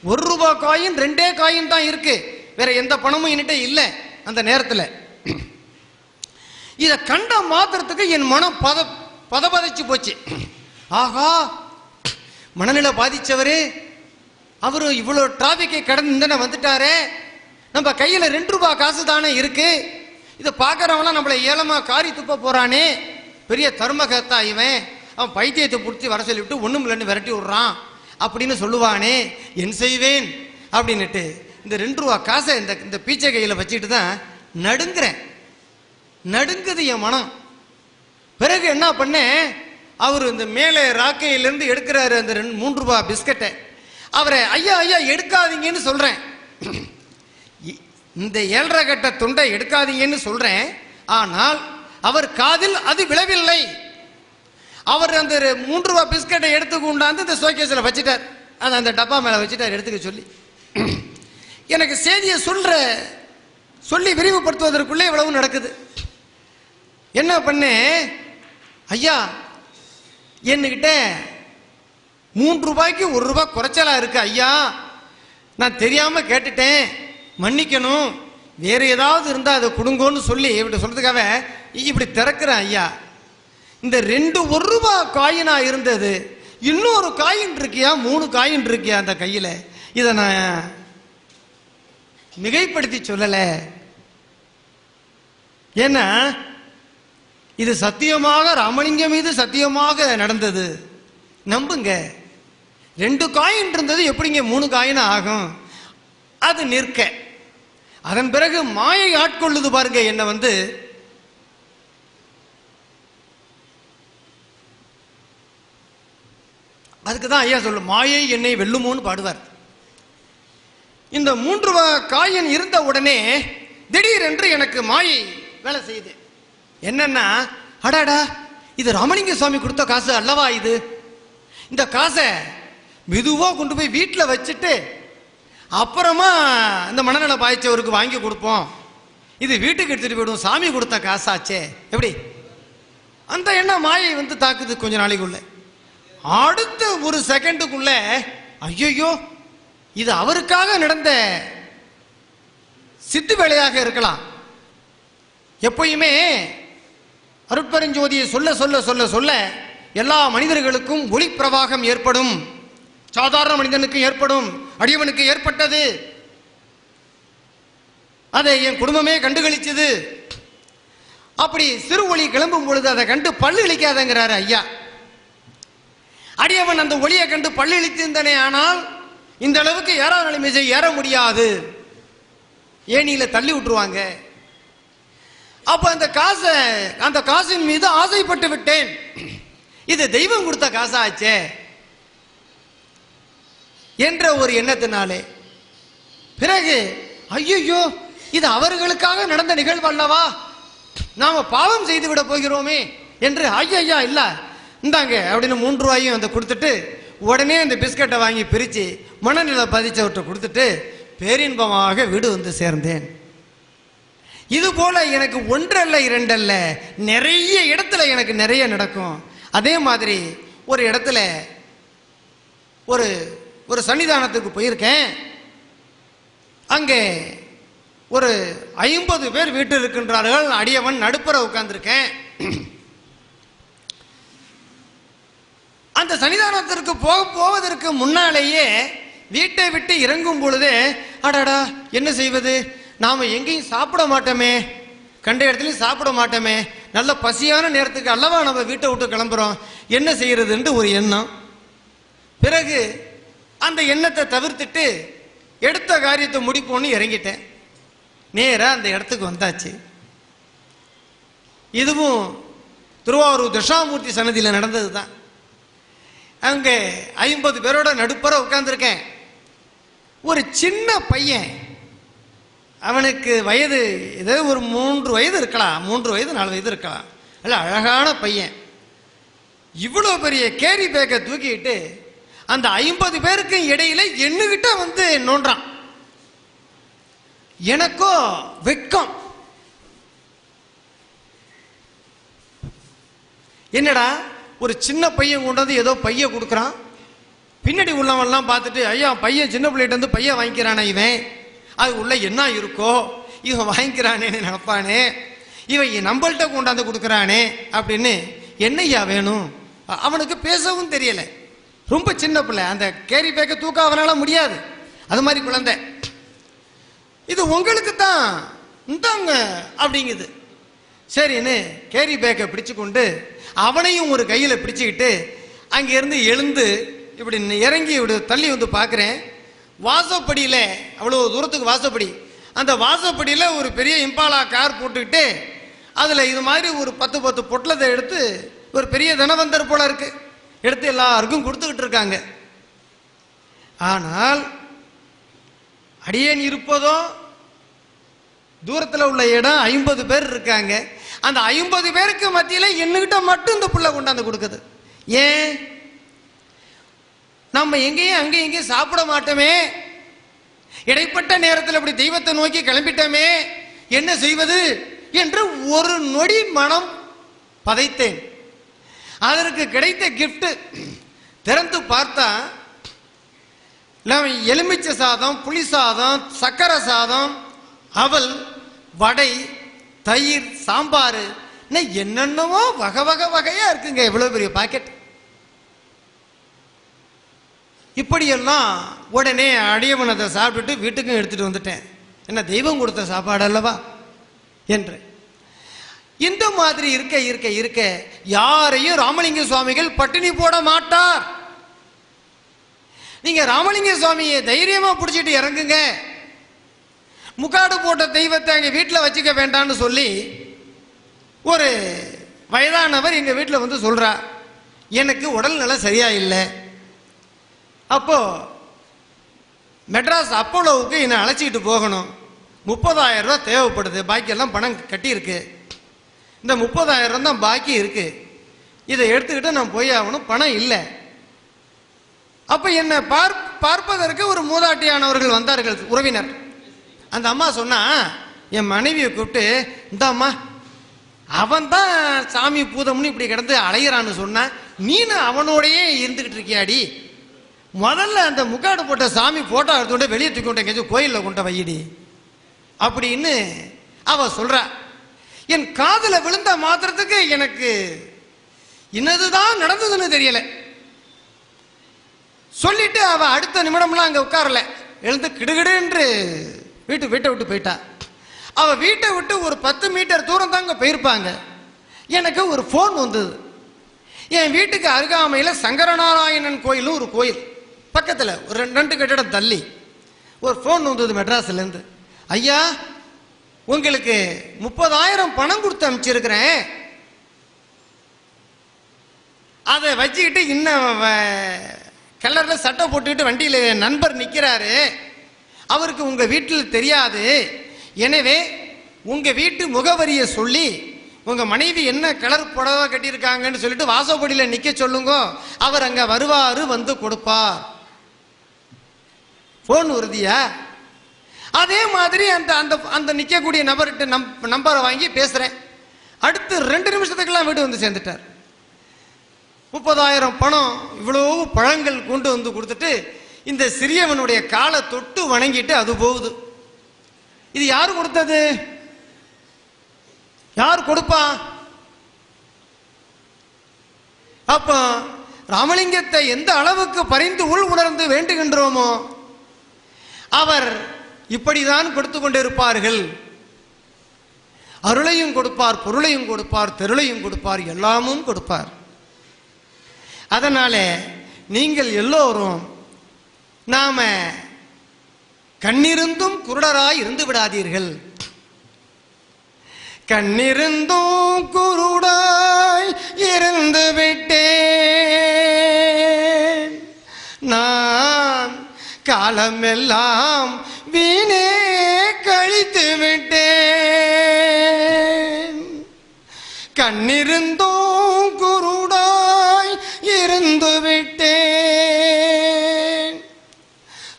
1 ரூபாய் காயின் 2 காயின் தான் இருக்கு, வேற எந்த பணமும் என்கிட்ட இல்லை அந்த நேரத்தில். இதை கண்ட மாத்திரத்துக்கு என் மனம் பதபதைச்சு போச்சு. ஆகா, மனநிலை பாதிச்சவரு அவரு இவ்வளோ டிராபிக்கை கடந்து வந்துட்டாரே, நம்ம கையில் 2 ரூபாய் காசு தானே இருக்கு, இதை பார்க்கறவங்களாம் நம்மளை ஏலமா காரி துப்ப போறானே, பெரிய தர்மகத்தா இவன், அவன் பைத்தியத்தை பிடிச்சி வர சொல்லிவிட்டு ஒண்ணும் இல்லைன்னு விரட்டி விடுறான் அப்படின்னு சொல்லுவானே, என் செய்வேன் அப்படின்னுட்டு இந்த 2 ரூபாய் காசை இந்த பீச்சை கையில் வச்சுட்டு தான் நடுங்குறேன். நடுங்குது என் மனம். பிறகு என்ன பண்ணேன், அவர் இந்த மேலே ராக்கையிலிருந்து எடுக்கிறாரு அந்த 3 ரூபாய் பிஸ்கட்டை. அவரை ஐயா ஐயா எடுக்காதீங்கன்னு சொல்றேன், இந்த 7.5 கட்ட துண்டை எடுக்காதீங்கன்னு சொல்றேன். ஆனால் அவர் காதில் அது விழவில்லை. அவர் அந்த 3 ரூபாய் பிஸ்கட்டை எடுத்து கொண்டாந்து இந்த ஷோகேஸில் வச்சுட்டார், அது அந்த டப்பா மேலே வச்சுட்டார் எடுத்துக்க சொல்லி. எனக்கு செய்தியை சொல்லி விரிவுபடுத்துவதற்குள்ளே இவ்வளவு நடக்குது. என்ன பண்ணேன், ஐயா என்கிட்ட 3 ரூபாய்க்கு 1 ரூபாய் குறைச்சலா இருக்கு ஐயா, நான் தெரியாம கேட்டுட்டேன், மன்னிக்கணும், வேற ஏதாவது இருந்தா அதை கொடுங்கன்னு சொல்லி இப்படி சொல்றதுக்காக இப்படி திறக்கிறேன் ஐயா. இந்த 2 1 ரூபாய் காயினா இருந்தது, இன்னொரு காயின் இருக்கியா, 3 காயின் இருக்கியா அந்த கையில. இதை நான் மிகைப்படுத்தி சொல்லல, ஏன்னா இது சத்தியமாக ராமலிங்கம் மீது சத்தியமாக நடந்தது, நம்புங்க. 2 காயின் இருந்தது, எப்படிங்க 3 காயினா ஆகும்? அது நிற்க. அதன் பிறகு மாயை ஆட்கொள்ளுது பாருங்க என்ன. அதுக்கு தான் ஐயா சொல்லு, மாயை என்னை வெல்லுமோன்னு பாடுவார். இந்த 3 ரூபாய் காயின் இருந்த உடனே திடீரென்று எனக்கு மாயை வேலை செய்யுது. என்னன்னா, அடாடா இது ராமலிங்க சுவாமி கொடுத்த காசு அல்லவா இது, இந்த காசை மெதுவா கொண்டு போய் வீட்டில் வச்சுட்டு அப்புறமா இந்த மனநல பாய்ச்சவருக்கு வாங்கி கொடுப்போம், இது வீட்டுக்கு எடுத்துட்டு போயிடும், சாமி கொடுத்த காசாச்சே, எப்படி அந்த எண்ணம் மாயை வந்து தாக்குது கொஞ்ச நாளைக்குள்ள. அடுத்த ஒரு செகண்டுக்குள்ள ஐயோ இது அவருக்காக நடந்த சித்து வேலையாக இருக்கலாம். எப்பயுமே அருட்பெருஞ்சோதியை சொல்ல சொல்ல சொல்ல சொல்ல எல்லா மனிதர்களுக்கும் ஒளி பிரவாகம் ஏற்படும். சாதாரண மனிதனுக்கு ஏற்படும், அடியவனுக்கு ஏற்பட்டது. அதை என் குடும்பமே கண்டுகளிச்சது. அப்படி சிறு ஒளி கிளம்பும் பொழுது அதை கண்டு பல்லு இழிக்காதங்கிறாரு ஐயா. அடியவன் அந்த ஒளியை கண்டு பல்லு இழித்திருந்தனே, ஆனால் இந்த அளவுக்கு ஏறாத நிலைமை ஏற முடியாது, ஏனியில தள்ளி விட்டுருவாங்க. அப்ப அந்த காசின் மீது ஆசைப்பட்டு விட்டேன். இது தெய்வம் கொடுத்த காசாச்சே என்ற ஒரு எண்ணத்தினாலே பிறகு ஐயோ இது அவர்களுக்காக நடந்த நிகழ்வு அல்லவா, நாம பாவம் செய்து விட போகிறோமே என்று ஐயா இல்ல இந்தாங்க அப்படின்னு 3 ரூபாயும் அந்த கொடுத்துட்டு உடனே அந்த பிஸ்கட்டை வாங்கி பிரிச்சு மனநிலை பதிச்சவற்றை கொடுத்துட்டு பேரின்பமாக வீடு வந்து சேர்ந்தேன். இது போல எனக்கு 1 அல்ல 2 அல்ல நிறைய இடத்துல எனக்கு நிறைய நடக்கும். அதே மாதிரி ஒரு இடத்துல ஒரு சன்னிதானத்துக்கு போயிருக்கேன். அங்கே ஒரு 50 பேர் வீட்டில் இருக்கின்றார்கள். அடியவன் நடுப்புற உட்கார்ந்திருக்கேன். அந்த சன்னிதானத்திற்கு போவதற்கு முன்னாலேயே வீட்டை விட்டு இறங்கும் பொழுதே அடாடா என்ன செய்வது, நாம எங்கேயும் சாப்பிட மாட்டோமே, கண்ட இடத்துலையும் சாப்பிட மாட்டோமே, நல்ல பசியான நேரத்துக்கு அல்லவா நம்ம வீட்டை விட்டு கிளம்புறோம், என்ன செய்யறதுன்னு ஒரு எண்ணம். பிறகு அந்த எண்ணத்தை தவிர்த்துட்டு எடுத்த காரியத்தை முடிப்போன்னு இறங்கிட்டேன். நேரா அந்த இடத்துக்கு வந்தாச்சு. இதுவும் திருவாரூர் தட்சிணாமூர்த்தி சன்னதியில் நடந்தது தான். அங்கே 50 பேரோட நடுப்புற உட்கார்ந்துருக்கேன். ஒரு சின்ன பையன், அவனுக்கு வயது ஏதோ ஒரு 3 வயது இருக்கலாம், 3 வயது 4 வயது இருக்கலாம், நல்ல அழகான பையன். இவ்வளோ பெரிய கேரி பேக்கை தூக்கிட்டு அந்த 50 பேருக்கு இடையில எண்ணுகிட்ட வந்து நோன்றான். எனக்கோ வெட்கம், என்னடா ஒரு சின்ன பையன் கொண்டாந்து ஏதோ பைய கொடுக்குறான். பின்னாடி உள்ளவன்லாம் பார்த்துட்டு ஐயா பையன் சின்ன பிள்ளைகிட்ட வந்து பையன் வாங்கிக்கிறானே, இவன் அது உள்ள என்ன இருக்கோ இவன் வாங்கிக்கிறானேன்னு நினைப்பானே, இவன் நம்மள்கிட்ட கொண்டாந்து கொடுக்குறானே அப்படின்னு என்னையா வேணும். அவனுக்கு பேசவும் தெரியல, ரொம்ப சின்ன பிள்ளை. அந்த கேரி பேக்கை தூக்க அவனால முடியாது, அது மாதிரி குழந்தை. இது உங்களுக்கு தான் இந்தாங்க அப்படிங்குது. சரின்னு கேரி பேக்கை பிடிச்சு கொண்டு அவனையும் ஒரு கையில் பிடிச்சுக்கிட்டு அங்கேருந்து எழுந்து இப்படி இறங்கி இப்படி தள்ளி வந்து பார்க்குறேன். வாசப்படியில், அவ்வளோ தூரத்துக்கு வாசப்படி, அந்த வாசப்படியில் ஒரு பெரிய இம்பாலா கார் போட்டுக்கிட்டு அதில் இது மாதிரி ஒரு 10 பொட்டலத்தை எடுத்து ஒரு பெரிய தனவந்தர் போல இருக்கு எடுத்து எல்லாருக்கும் கொடுத்துக்கிட்டு இருக்காங்க. ஆனால் அடியேன் இருப்பதோ தூரத்தில் உள்ள இடம் 50 பேர் இருக்காங்க. அந்த 50 பேருக்கு மத்தியில் என்னகிட்ட மட்டும் இந்த புள்ள கொண்டாந்து கொடுக்குது. ஏன் நம்ம எங்கேயும் அங்கேயும் எங்கேயும் சாப்பிட மாட்டோமே, இடைப்பட்ட நேரத்தில் இப்படி தெய்வத்தை நோக்கி கிளம்பிட்டோமே, என்ன செய்வது என்று ஒரு நொடி மனம் பதைத்தேன். அதற்கு கிடைத்த கிஃப்ட் திறந்து பார்த்தா எலுமிச்சை சாதம், புளி சாதம், சக்கரை சாதம், அவல், வடை, தயிர், சாம்பார், என்னென்னவோ வகை வகையா இருக்குங்க. எவ்வளவு பெரிய பாக்கெட். இப்படியெல்லாம் உடனே அடியவனத்தை சாப்பிட்டுட்டு வீட்டுக்கும் எடுத்துட்டு வந்துட்டேன். என்ன தெய்வம் கொடுத்த சாப்பாடு அல்லவா என்று. இந்த மாதிரி இருக்க இருக்க இருக்க யாரையும் ராமலிங்க சுவாமிகள் பட்டினி போட மாட்டார். நீங்க ராமலிங்க சுவாமியை தைரியமா பிடிச்சிட்டு இறங்குங்க. முக்காடு போட்ட தெய்வத்தை எங்க வீட்டில் வச்சுக்க வேண்டாம்னு சொல்லி ஒரு வயதானவர் எங்க வீட்டில் வந்து சொல்றா, எனக்கு உடல்நல சரியா இல்லை, அப்போ மெட்ராஸ் அப்போலோவுக்கு என்னை அழைச்சிக்கிட்டு போகணும், 30,000 ரூபா தேவைப்படுது, பாக்கியெல்லாம் பணம் கட்டியிருக்கு, இந்த 30,000 தான் பாக்கி இருக்கு, இதை எடுத்துக்கிட்டு நான் போய் ஆகணும், பணம் இல்லை. அப்ப என்னை பார்ப்பதற்கு ஒரு மூதாட்டியானவர்கள் வந்தார்கள், உறவினர். அந்த அம்மா சொன்னா, என் மனைவியை கூப்பிட்டு, இந்த அம்மா அவன் தான் சாமி பூதம்னு இப்படி கிடந்து அலையிறான்னு சொன்னா, நீனு அவனோடையே இருந்துகிட்டு இருக்கியாடி, முதல்ல அந்த முக்காடு போட்ட சாமி போட்டோ எடுத்துட்டு வெளியே தூக்கி கொண்டு எங்கேயாச்சும் கோயிலில் கொண்ட வையிடி அப்படின்னு அவ சொல்றா. என் காதுல விழுந்த மாத்திரத்துக்கு எனக்கு என்னதுதான் நடந்ததுன்னு தெரியல. சொல்லிட்டு அவ அடுத்த நிமிடம்லாம் அங்க உட்காரல, எழுந்து கிடுகிடு என்று வீட்டை விட்டு போயிட்டா. அவ வீட்டை விட்டு ஒரு 10 மீட்டர் தூரம் தான் அங்க போயிருப்பாங்க. எனக்கு ஒரு போன் வந்தது. என் வீட்டுக்கு அருகாமையில் சங்கரநாராயணன் கோயிலும் ஒரு கோயில் பக்கத்தில் ஒரு 2 கட்டிடம் தள்ளி ஒரு போன் வந்தது மெட்ராஸ்ல இருந்து. ஐயா, உங்களுக்கு 30,000 பணம் கொடுத்து அனுப்பிச்சிருக்கிறேன், அதை வச்சுக்கிட்டு இன்னும் கலர்ல சட்டை போட்டுக்கிட்டு வண்டியில் நண்பர் நிற்கிறாரு, அவருக்கு உங்க வீட்டில் தெரியாது, எனவே உங்க வீட்டு முகவரியை சொல்லி உங்க மனைவி என்ன கலர் புடவை கட்டியிருக்காங்கன்னு சொல்லிட்டு வாசப்படியில் நிக்க சொல்லுங்க, அவர் அங்க வருவாரு, வந்து கொடுப்பார். போன் உறுதியா? அதே மாதிரி அந்த அந்த அந்த நிக்கக்கூடிய நபர்கிட்ட நம்பரை வாங்கி பேசுறேன். அடுத்து 2 நிமிஷத்துக்கெல்லாம் வீடு வந்து சேர்ந்துட்டார். 30,000 பணம், இவ்வளவு பழங்கள் கொண்டு வந்து கொடுத்துட்டு இந்த சிறியவனுடைய காலை தொட்டு வணங்கிட்டு அது போகுது. இது யாரு கொடுத்தது? யார் கொடுப்பா? அப்ப ராமலிங்கத்தை எந்த அளவுக்கு பரிந்து உள் உணர்ந்து வேண்டுகின்றோமோ அவர் இப்படிதான் கொடுத்து கொண்டிருப்பார்கள். அருளையும் கொடுப்பார், பொருளையும் கொடுப்பார், தெருளையும் கொடுப்பார், எல்லாமும் கொடுப்பார். அதனால நீங்கள் எல்லோரும் நாம கண்ணிருந்தும் குருடராய் இருந்து விடாதீர்கள். கண்ணிருந்தும் குருடாய் இருந்து விட்டேன் நான், காலமெல்லாம் வீணே கழித்து விட்டேன். கண்ணிருந்தும் குருடாய் இருந்து விட்டேன்.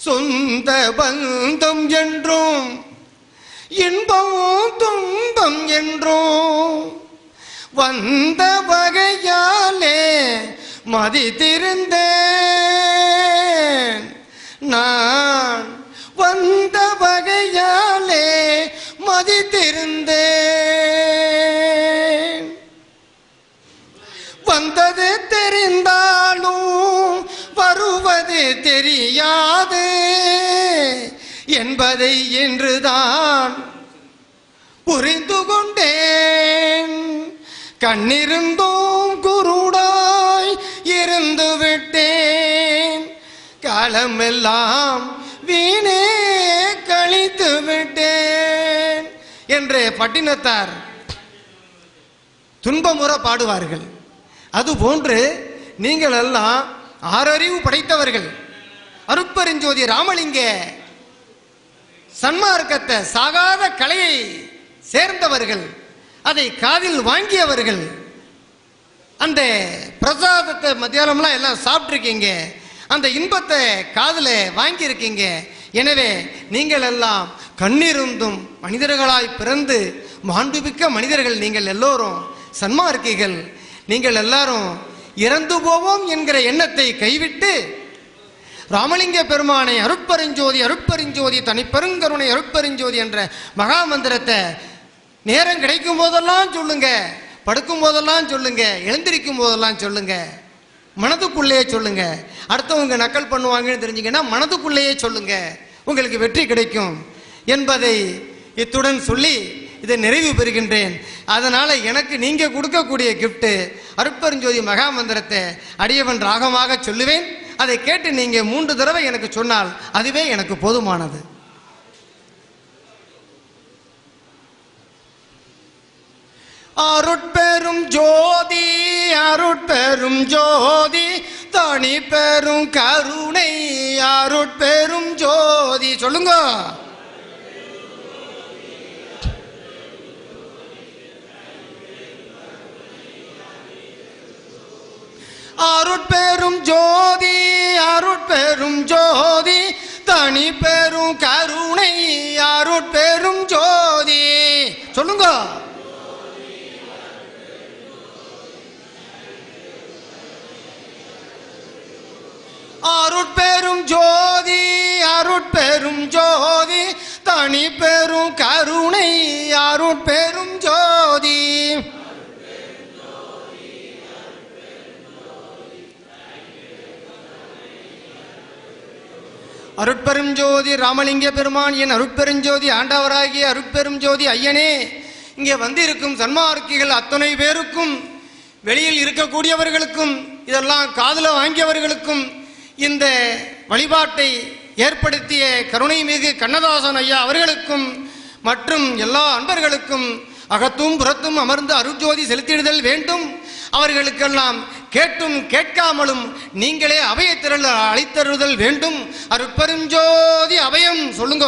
சொந்த பந்தம் என்றும் இன்பம் துன்பம் என்றும் வந்த வகையாலே மதித்திருந்தேன் நான், வந்த வகையாலே மதித்திருந்தேன். வந்தது தெரிந்தாலும் வருவது தெரியாது என்பதை இன்றுதான் புரிந்து கொண்டேன். கண்ணிருந்தும் குருடாய் இருந்து விட்டேன், காலமெல்லாம் வீணே கழித்து விட்டேன் என்று பட்டினத்தார் துன்பமுற பாடுவார்கள். அதுபோன்று நீங்கள் எல்லாம் ஆறறிவு படைத்தவர்கள், அருட்பெருஞ்சோதி ராமலிங்க சன்மார்க்கத்தை சாகாத கலையை சேர்ந்தவர்கள், அதை காதில் வாங்கியவர்கள். அந்த பிரசாதத்தை மத்தியானம்லாம் எல்லாம் சாப்பிட்ருக்கீங்க, அந்த இன்பத்தை காதில் வாங்கியிருக்கீங்க. எனவே நீங்கள் எல்லாம் கண்ணிருந்தும் மனிதர்களாய் பிறந்து மாண்புமிக்க மனிதர்கள். நீங்கள் எல்லோரும் சன்மார்க்கிகள். நீங்கள் எல்லாரும் இறந்து போவோம் என்கிற எண்ணத்தை கைவிட்டு ராமலிங்க பெருமானை அருட்பெருஞ்சோதி அருட்பெருஞ்சோதி தனிப்பெருங்கருணை அருட்பெருஞ்சோதி என்ற மகா மந்திரத்தை நேரம் கிடைக்கும் போதெல்லாம் சொல்லுங்க, படுக்கும் போதெல்லாம் சொல்லுங்க, எழுந்திருக்கும் போதெல்லாம் சொல்லுங்க, மனதுக்குள்ளேயே சொல்லுங்க. அடுத்தவங்க நக்கல் பண்ணுவாங்கன்னு தெரிஞ்சுங்கன்னா மனதுக்குள்ளேயே சொல்லுங்க, உங்களுக்கு வெற்றி கிடைக்கும் என்பதை இத்துடன் சொல்லி இதை நிறைவு பெறுகின்றேன். அதனால எனக்கு நீங்க கொடுக்கக்கூடிய கிஃப்ட் அருட்பெருஞ்சோதி மகா மந்திரத்தை அடியவன் ராகமாக சொல்லுவேன். அதை கேட்டு நீங்க 3 தடவை எனக்கு சொன்னால் அதுவே எனக்கு போதுமானது. அருட்பெரும் ஜோதி அருட்பெரும் ஜோதி தனி பெரும் கருணை அருட்பெரும் ஜோதி. சொல்லுங்க. அருட்பெரும் ஜோதி அருட்பெரும் ஜோதி தனி பெரும் கருணை அருட்பெரும் ஜோதி. சொல்லுங்க. அருட்பெரும் ஜோதி அருட்பெரும் ஜோதி தனி பெரும் கருணை அருட்பெரும் ஜோதி. அருட்பெரும் ஜோதி ராமலிங்க பெருமான் என் அருட்பெருஞ்சோதி ஆண்டவராகிய அருட்பெரும் ஜோதி ஐயனே, இங்கே வந்திருக்கும் சன்மார்க்கிகள் அத்தனை பேருக்கும், வெளியில் இருக்கக்கூடியவர்களுக்கும், இதெல்லாம் காதுல வாங்கியவர்களுக்கும், இந்த வழிபாட்டை ஏற்படுத்திய கருணை மிகு கண்ணதாசன் ஐயா அவர்களுக்கும் மற்றும் எல்லா அன்பர்களுக்கும் அகத்தும் புறத்தும் அமர்ந்து அருட்ஜோதி செலுத்திடுதல் வேண்டும். அவர்களுக்கெல்லாம் கேட்டும் கேட்காமலும் நீங்களே அபயத்திரள் அளித்தருதல் வேண்டும். அருட்பெருஞ்சோதி அபயம். சொல்லுங்க.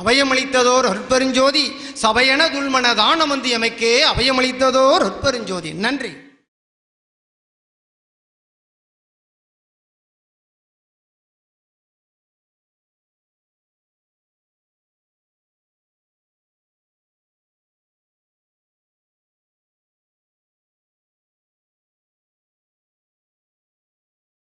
அபயமளித்ததோர் அருட்பெருஞ்சோதி சபையென துல்மன தானமந்தி அமைக்கே அபயமளித்ததோர் அருட்பெருஞ்சோதி. நன்றி.